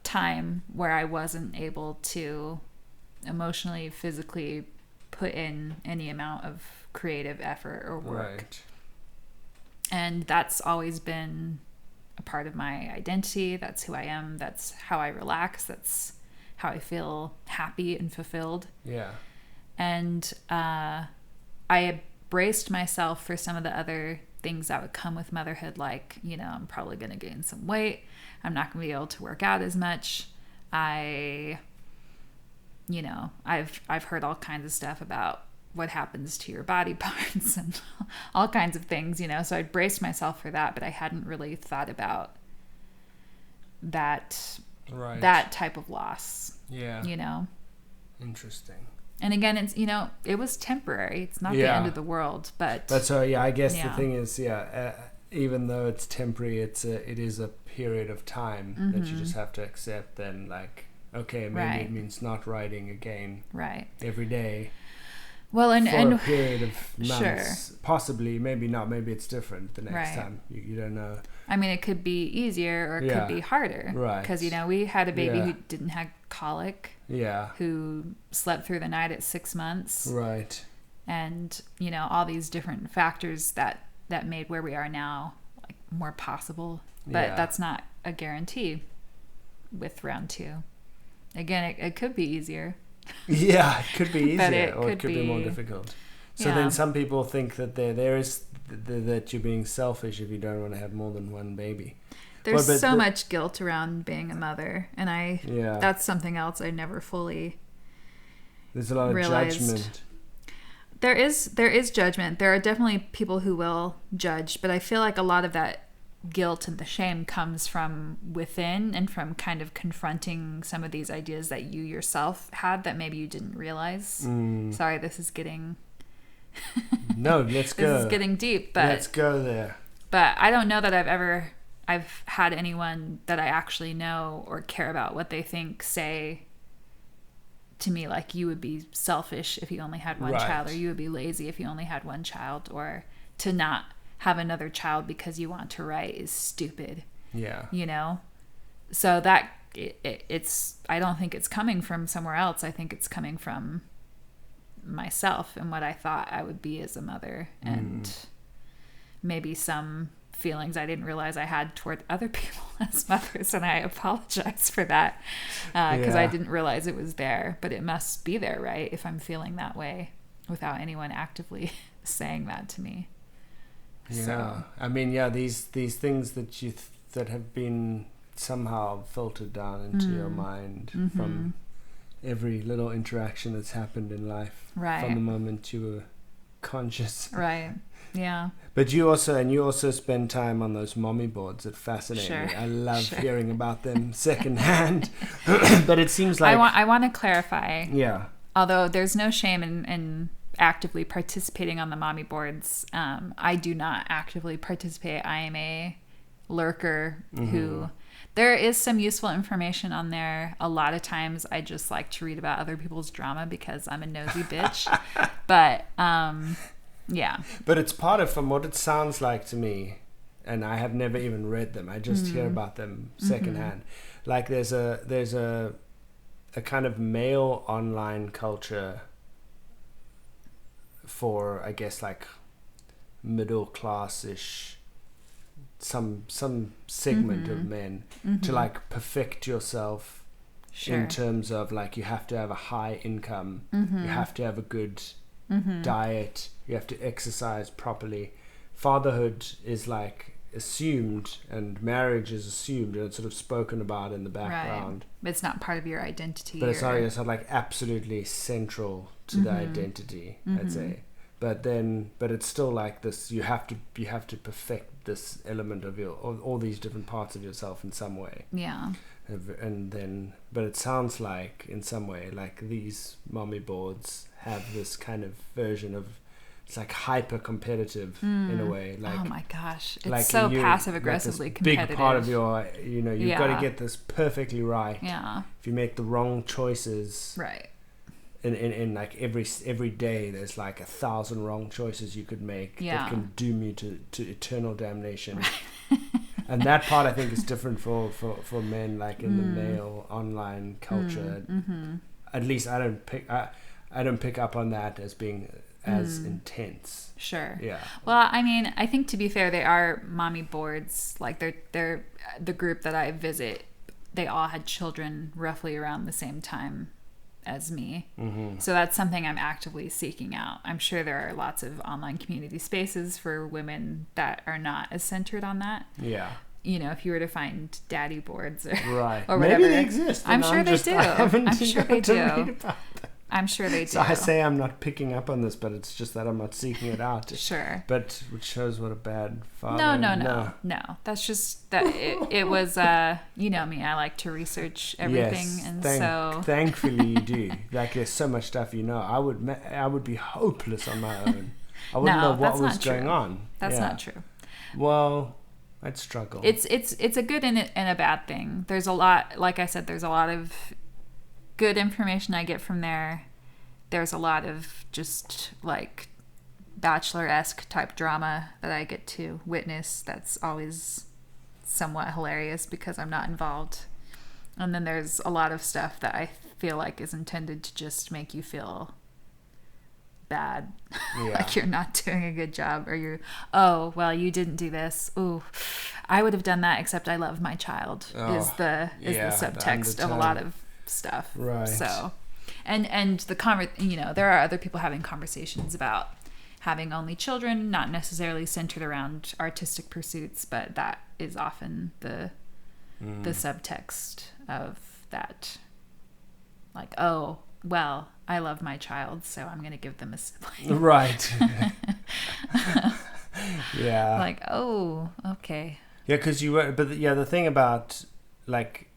time where I wasn't able to emotionally, physically put in any amount of creative effort or work. Right. And that's always been a part of my identity. That's who I am. That's how I relax. That's how I feel happy and fulfilled. Yeah. And I braced myself for some of the other things that would come with motherhood, like, you know, I'm probably going to gain some weight. I'm not going to be able to work out as much. I've heard all kinds of stuff about what happens to your body parts and all kinds of things, you know, so I braced myself for that, but I hadn't really thought about that type of loss. Yeah. You know? Interesting. And again, it's, you know, it was temporary. It's not the end of the world, but so, I guess the thing is, even though it's temporary, it is a period of time that you just have to accept. Then, like, okay, maybe it means not writing again every day. Well, and for a period of months, possibly, maybe not. Maybe it's different the next time. You don't know. I mean, it could be easier or it could be harder, right? Because, you know, we had a baby who didn't have colic, who slept through the night at 6 months, right? And, you know, all these different factors that made where we are now like more possible, but that's not a guarantee with round 2. Again, it could be easier. Yeah, it could be easier, or it could be more difficult. So then some people think that there is that you're being selfish if you don't want to have more than one baby. There's so much guilt around being a mother, and that's something else I never fully There's a lot of judgment. There is judgment. There are definitely people who will judge, but I feel like a lot of that guilt and the shame comes from within and from kind of confronting some of these ideas that you yourself had that maybe you didn't realize. Sorry, this is getting no, let's go. This is getting deep, but let's go there. But I don't know that I've had anyone that I actually know or care about what they think say to me, like, you would be selfish if you only had one child, or you would be lazy if you only had one child, or to not have another child because you want to write is stupid. Yeah. You know? So that it's I don't think it's coming from somewhere else. I think it's coming from myself and what I thought I would be as a mother, and maybe some feelings I didn't realize I had toward other people as mothers, and I apologize for that because I didn't realize it was there, but it must be there, right? If I'm feeling that way without anyone actively saying that to me. Yeah, so. I mean, these things that that have been somehow filtered down into your mind from every little interaction that's happened in life, from the moment you were conscious. Right. Yeah. But you also spend time on those mommy boards that fascinate me. I love hearing about them secondhand. But it seems like I want to clarify. Yeah. Although there's no shame in actively participating on the mommy boards, I do not actively participate. I am a lurker who. There is some useful information on there. A lot of times I just like to read about other people's drama because I'm a nosy bitch. But yeah. But it's part of, from what it sounds like to me, and I have never even read them. I just hear about them secondhand. Like there's a kind of male online culture for, I guess, like middle class-ish, some segment of men to like perfect yourself in terms of like you have to have a high income, you have to have a good diet, you have to exercise properly. Fatherhood is like assumed, and marriage is assumed, and it's sort of spoken about in the background. Right. But it's not part of your identity. But it's not like absolutely central to the identity, I'd say. But it's still like this. You have to perfect this element of all these different parts of yourself in some way. Yeah. And then, but it sounds like in some way, like these mommy boards have this kind of version of, it's like hyper competitive in a way. Like, oh my gosh, it's like so passive aggressively like competitive. Big part of your, you've got to get this perfectly right. Yeah. If you make the wrong choices, right. In like every day, there's like 1,000 wrong choices you could make that can doom you to eternal damnation. Right. And that part I think is different for men, like in the male online culture. At least I don't pick up on that as being as intense. Sure. Yeah. Well, I mean, I think to be fair, they are mommy boards. Like they're the group that I visit. They all had children roughly around the same time as me. So that's something I'm actively seeking out. I'm sure there are lots of online community spaces for women that are not as centered on that. Yeah. If you were to find daddy boards or, right. or whatever. Maybe they exist. I'm sure they do. I'm sure they do. I'm sure they do. So I say I'm not picking up on this, but it's just that I'm not seeking it out. Sure. But which shows what a bad father. No. That's just that it was. You know me. I like to research everything, and thankfully you do. Like there's so much stuff I would be hopeless on my own. I wouldn't know what was going on. That's not true. Well, I'd struggle. It's a good and a bad thing. There's a lot. Like I said, there's a lot of good information I get from there. There's a lot of just like Bachelor-esque type drama that I get to witness. That's always somewhat hilarious because I'm not involved. And then there's a lot of stuff that I feel like is intended to just make you feel bad. Like you're not doing a good job, or you didn't do this. Ooh, I would have done that, except I love my child is the subtext of a lot of stuff. Right. So, and the there are other people having conversations about having only children, not necessarily centered around artistic pursuits, but that is often the subtext of that. Like, I love my child, so I'm going to give them a sibling. Right. Yeah. Like, okay. Yeah, because the thing about like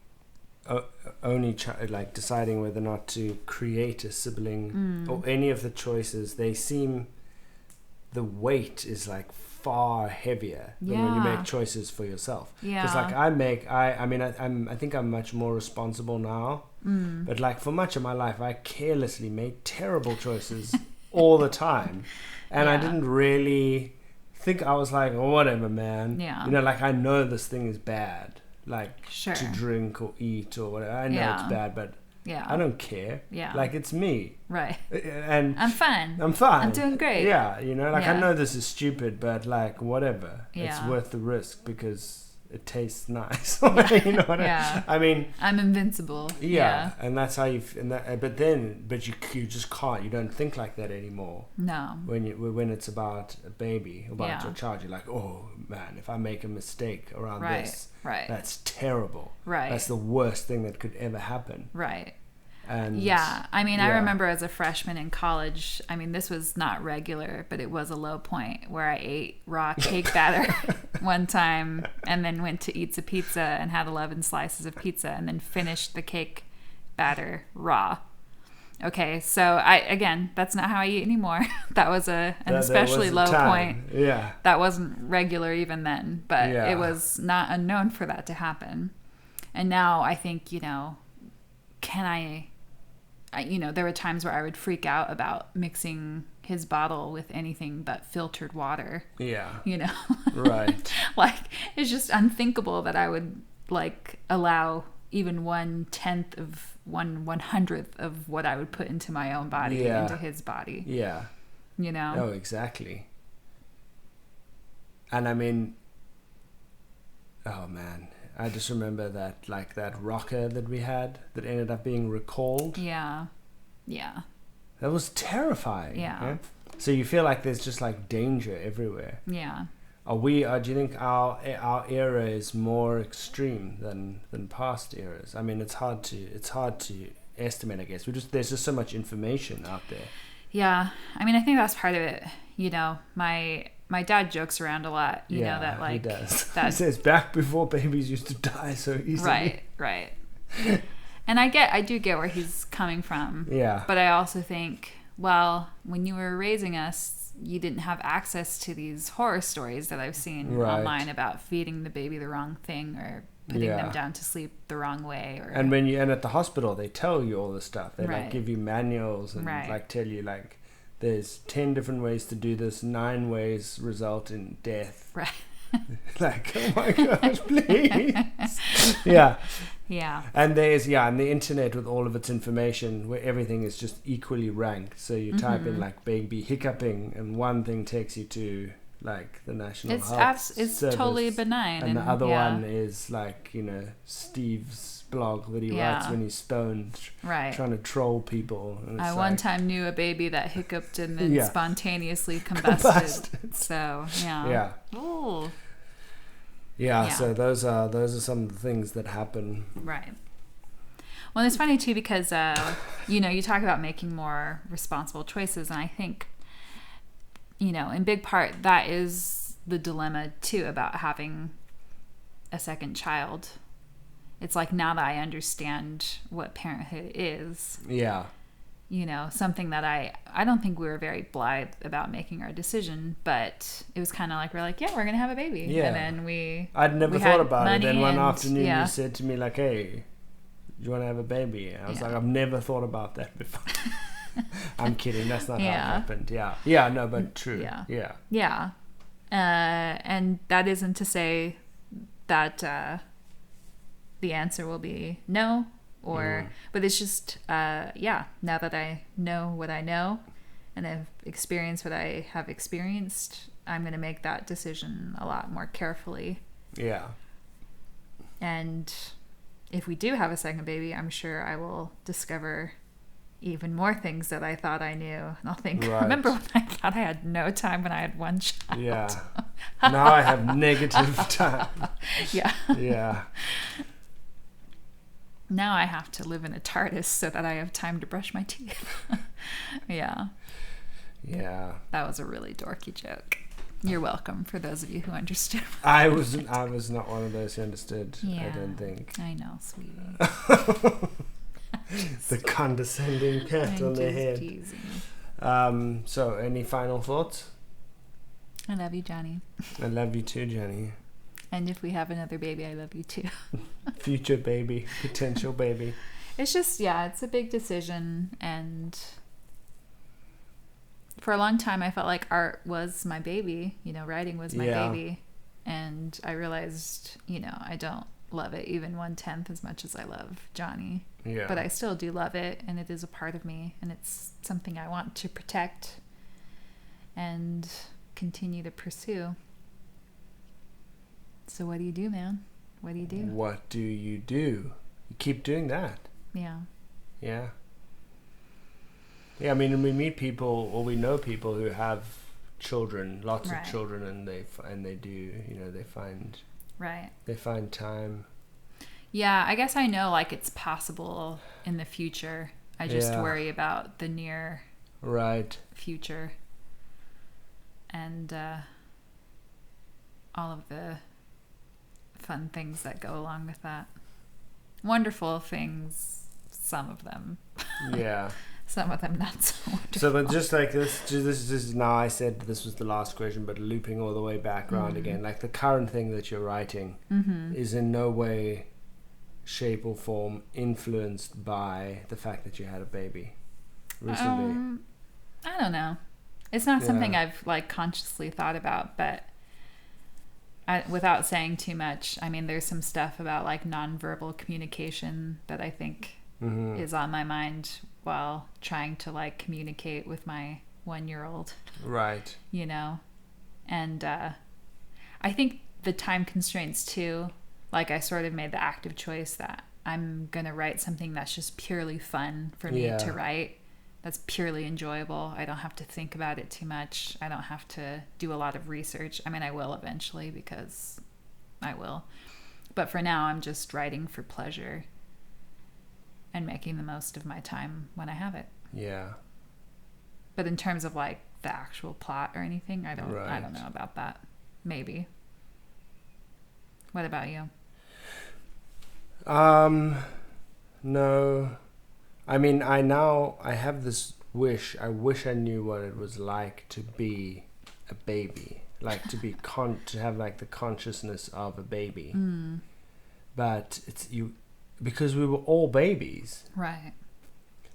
only like deciding whether or not to create a sibling or any of the choices, the weight is like far heavier than when you make choices for yourself. Because like I think I'm much more responsible now, but like for much of my life I carelessly made terrible choices all the time, and I didn't really think. I was like, whatever, man. Like I know this thing is bad, like to drink or eat or whatever. I know it's bad, but I don't care. Like it's me. Right. And I'm fine. I'm doing great. I know this is stupid, but like whatever. It's worth the risk because it tastes nice. You know what I mean? I'm invincible. And that's how but you just can't. You don't think like that anymore. No. When it's about a baby, about your child, you're like, oh man, if I make a mistake around this, that's terrible. Right. That's the worst thing that could ever happen. Right. And I remember as a freshman in college, this was not regular, but it was a low point where I ate raw cake batter one time and then went to eat a pizza and had 11 slices of pizza and then finished the cake batter raw. Okay, so that's not how I eat anymore. That was an especially low point. Yeah. That wasn't regular even then, but it was not unknown for that to happen. And now I think, there were times where I would freak out about mixing his bottle with anything but filtered water. Yeah. Right. Like, it's just unthinkable that I would, allow even 1/10 of 1/100th of what I would put into my own body into his body. Yeah. Oh, exactly. And oh man, I just remember that rocker that we had that ended up being recalled. Yeah. Yeah. That was terrifying. Yeah. So you feel like there's just danger everywhere. Yeah. Do you think our era is more extreme than past eras? It's hard to estimate, I guess. There's just so much information out there. Yeah. I mean, I think that's part of it. You know, my dad jokes around a lot, you know, that like... he does. That, he says back before babies used to die so easily. Right. And I do get where he's coming from. Yeah. But I also think, well, when you were raising us, you didn't have access to these horror stories that I've seen online about feeding the baby the wrong thing or putting them down to sleep the wrong way. And at the hospital, they tell you all this stuff. They like give you manuals and like tell you like there's 10 different ways to do this, 9 ways result in death. Right. Like, oh my gosh, please. Yeah. And and the internet with all of its information where everything is just equally ranked. So you type in like baby hiccuping and one thing takes you to like the National Health It's Service, totally benign. and the other one is like, you know, Steve's blog that he writes when he's stoned, trying to troll people. And I one time knew a baby that hiccuped and then spontaneously combusted. So Ooh. Yeah, so those are some of the things that happen. Right. Well, it's funny too because you know, you talk about making more responsible choices, and I think, you know, in big part that is the dilemma too about having a second child. It's like now that I understand what parenthood is. Yeah. You know, something that I don't think we were very blithe about making our decision, but it was kind of like, we're like, we're going to have a baby. Yeah. And then I'd never thought about it. Then one afternoon you said to me like, hey, do you want to have a baby? And I was like, I've never thought about that before. I'm kidding. That's not how it happened. Yeah. Yeah, no, but true. Yeah. And that isn't to say that the answer will be no. But it's just now that I know what I know and I've experienced what I have experienced, I'm going to make that decision a lot more carefully. Yeah. And if we do have a second baby, I'm sure I will discover even more things that I thought I knew. And I'll think, remember when I thought I had no time when I had one child? Yeah. Now I have negative time. Yeah. Now I have to live in a TARDIS so that I have time to brush my teeth. Yeah. That was a really dorky joke. You're welcome, for those of you who understood. I was not one of those who understood, I don't think. I know, sweetie. The condescending pat on the head. Teasing. So, any final thoughts? I love you, Johnny. I love you too, Jenny. And if we have another baby, I love you too. Future baby, potential baby. It's just, it's a big decision. And for a long time, I felt like art was my baby. You know, writing was my baby. And I realized, you know, I don't love it even 1/10 as much as I love Johnny. Yeah. But I still do love it. And it is a part of me. And it's something I want to protect and continue to pursue. So what do you do, man? What do you do? What do you do? You keep doing that. Yeah. Yeah. Yeah, I mean, we meet people, or we know people who have children, lots of children, and they do, you know, they find time. Yeah, I guess I know like it's possible in the future. I just worry about the near future and all of the fun things that go along with that. Wonderful things, some of them. Yeah. Some of them not so wonderful. So, but just like this is now, I said this was the last question, but looping all the way back around again, like the current thing that you're writing is in no way, shape or form influenced by the fact that you had a baby recently. I don't know. It's not something I've like consciously thought about, but without saying too much, I mean, there's some stuff about like nonverbal communication that I think is on my mind while trying to like communicate with my 1-year-old. Right. You know? And I think the time constraints too, like I sort of made the active choice that I'm going to write something that's just purely fun for me to write. That's purely enjoyable. I don't have to think about it too much. I don't have to do a lot of research. I mean, I will eventually because I will. But for now, I'm just writing for pleasure. and making the most of my time when I have it. Yeah. But in terms of like the actual plot or anything, I don't know about that. Maybe. What about you? No. I mean, I have this wish. I wish I knew what it was like to be a baby, like to be to have like the consciousness of a baby. But it's because we were all babies, right?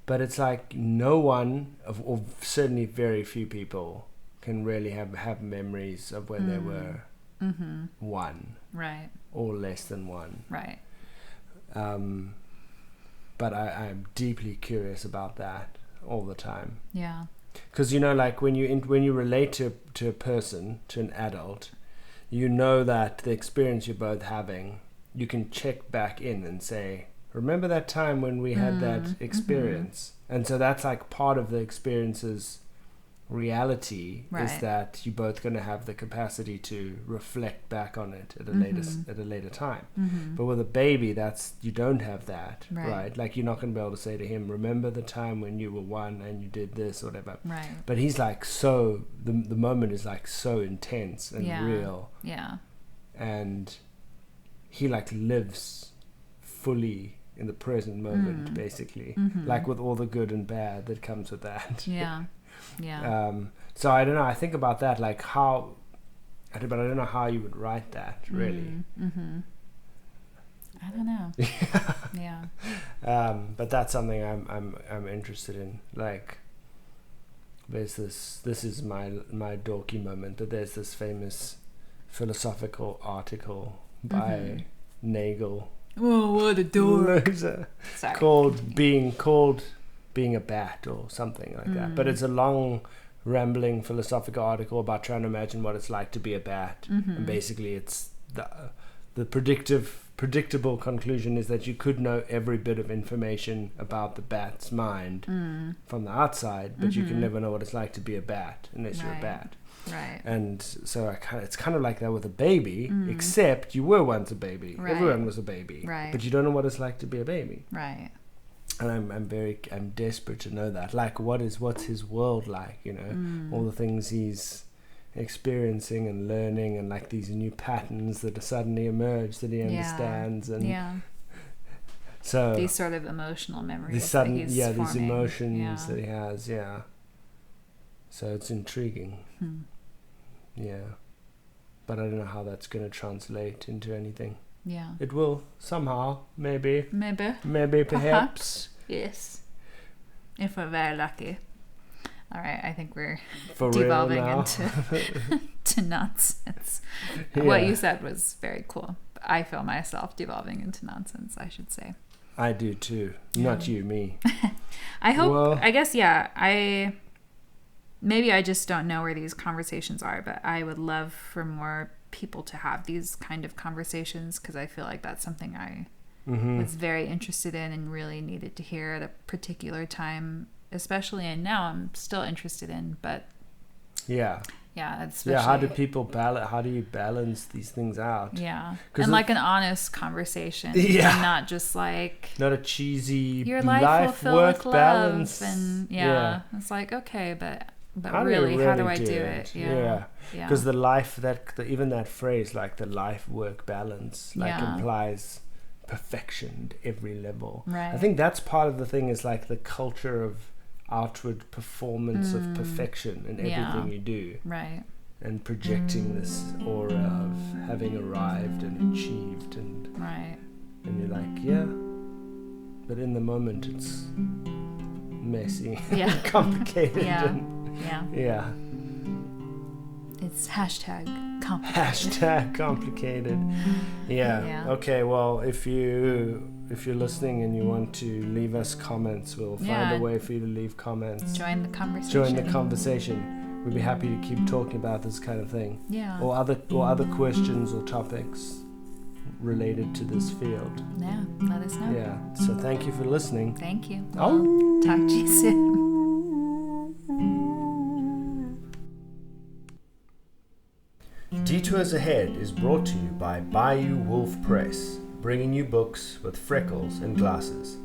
But it's like no one, or certainly very few people, can really have memories of when they were one, right, or less than one, right. But I'm deeply curious about that all the time. Yeah. Because like when you relate to a person, to an adult, that the experience you're both having, you can check back in and say, remember that time when we had that experience? And so that's like part of the experience's reality, is that you're both going to have the capacity to reflect back on it at a later time. But with a baby, you don't have that, right? Like you're not going to be able to say to him, remember the time when you were one and you did this or whatever. Right. But he's like the moment is like so intense and real. Yeah. And he like lives fully in the present moment, basically, like with all the good and bad that comes with that. Yeah. Yeah. So I don't know. I think about that, like but I don't know how you would write that, really. I don't know. Yeah. But that's something I'm interested in. Like, there's this is my dorky moment, but there's this famous philosophical article by Nagel. Oh, what a dork! called being a bat or something like that. But it's a long, rambling philosophical article about trying to imagine what it's like to be a bat. And basically, it's the predictable conclusion is that you could know every bit of information about the bat's mind from the outside, but you can never know what it's like to be a bat unless you're a bat. Right. And so it's kind of like that with a baby, except you were once a baby. Right. Everyone was a baby. Right. But you don't know what it's like to be a baby. Right. And I'm desperate to know that. Like, what's his world like? All the things he's experiencing and learning, and like these new patterns that suddenly emerge that he understands, and so these sort of emotional memories. These emotions that he has. Yeah. So it's intriguing. Yeah. But I don't know how that's going to translate into anything. Yeah. It will somehow, maybe, perhaps. perhaps. Yes. If we're very lucky. All right, I think we're For devolving real now. into nonsense. What you said was very cool. I feel myself devolving into nonsense, I should say. I do too. Not you, me. I hope, I guess, maybe I just don't know where these conversations are, but I would love for more people to have these kind of conversations, because I feel like that's something I was very interested in and really needed to hear at a particular time, especially, and now I'm still interested in, but especially, how do you balance these things out? And like an honest conversation, and not just like not a cheesy your life will fill work with love balance, and it's like, okay, but really, how do I do it? Because the life even that phrase, like the life work balance, like implies perfection at every level. Right. I think that's part of the thing, is like the culture of outward performance of perfection in everything you do. Right. And projecting this aura of having arrived and achieved, and and you're like, but in the moment it's messy, complicated. It's #complicated. Complicated. Okay, well, if you're listening and you want to leave us comments, we'll find a way for you to leave comments. Join the conversation. We'd be happy to keep talking about this kind of thing. Or other questions or topics related to this field. Let us know. So thank you for listening. Thank you. Talk to you soon. Detours Ahead is brought to you by Bayou Wolf Press, bringing you books with freckles and glasses.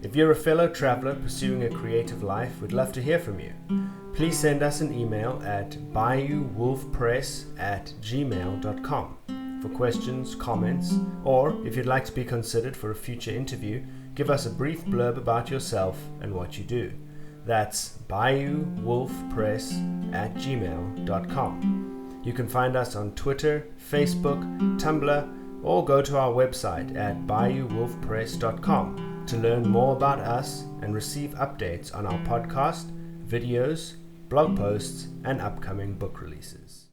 If you're a fellow traveler pursuing a creative life, we'd love to hear from you. Please send us an email at bayouwolfpress@gmail.com for questions, comments, or if you'd like to be considered for a future interview, give us a brief blurb about yourself and what you do. That's bayouwolfpress@gmail.com. You can find us on Twitter, Facebook, Tumblr, or go to our website at bayouwolfpress.com to learn more about us and receive updates on our podcast, videos, blog posts, and upcoming book releases.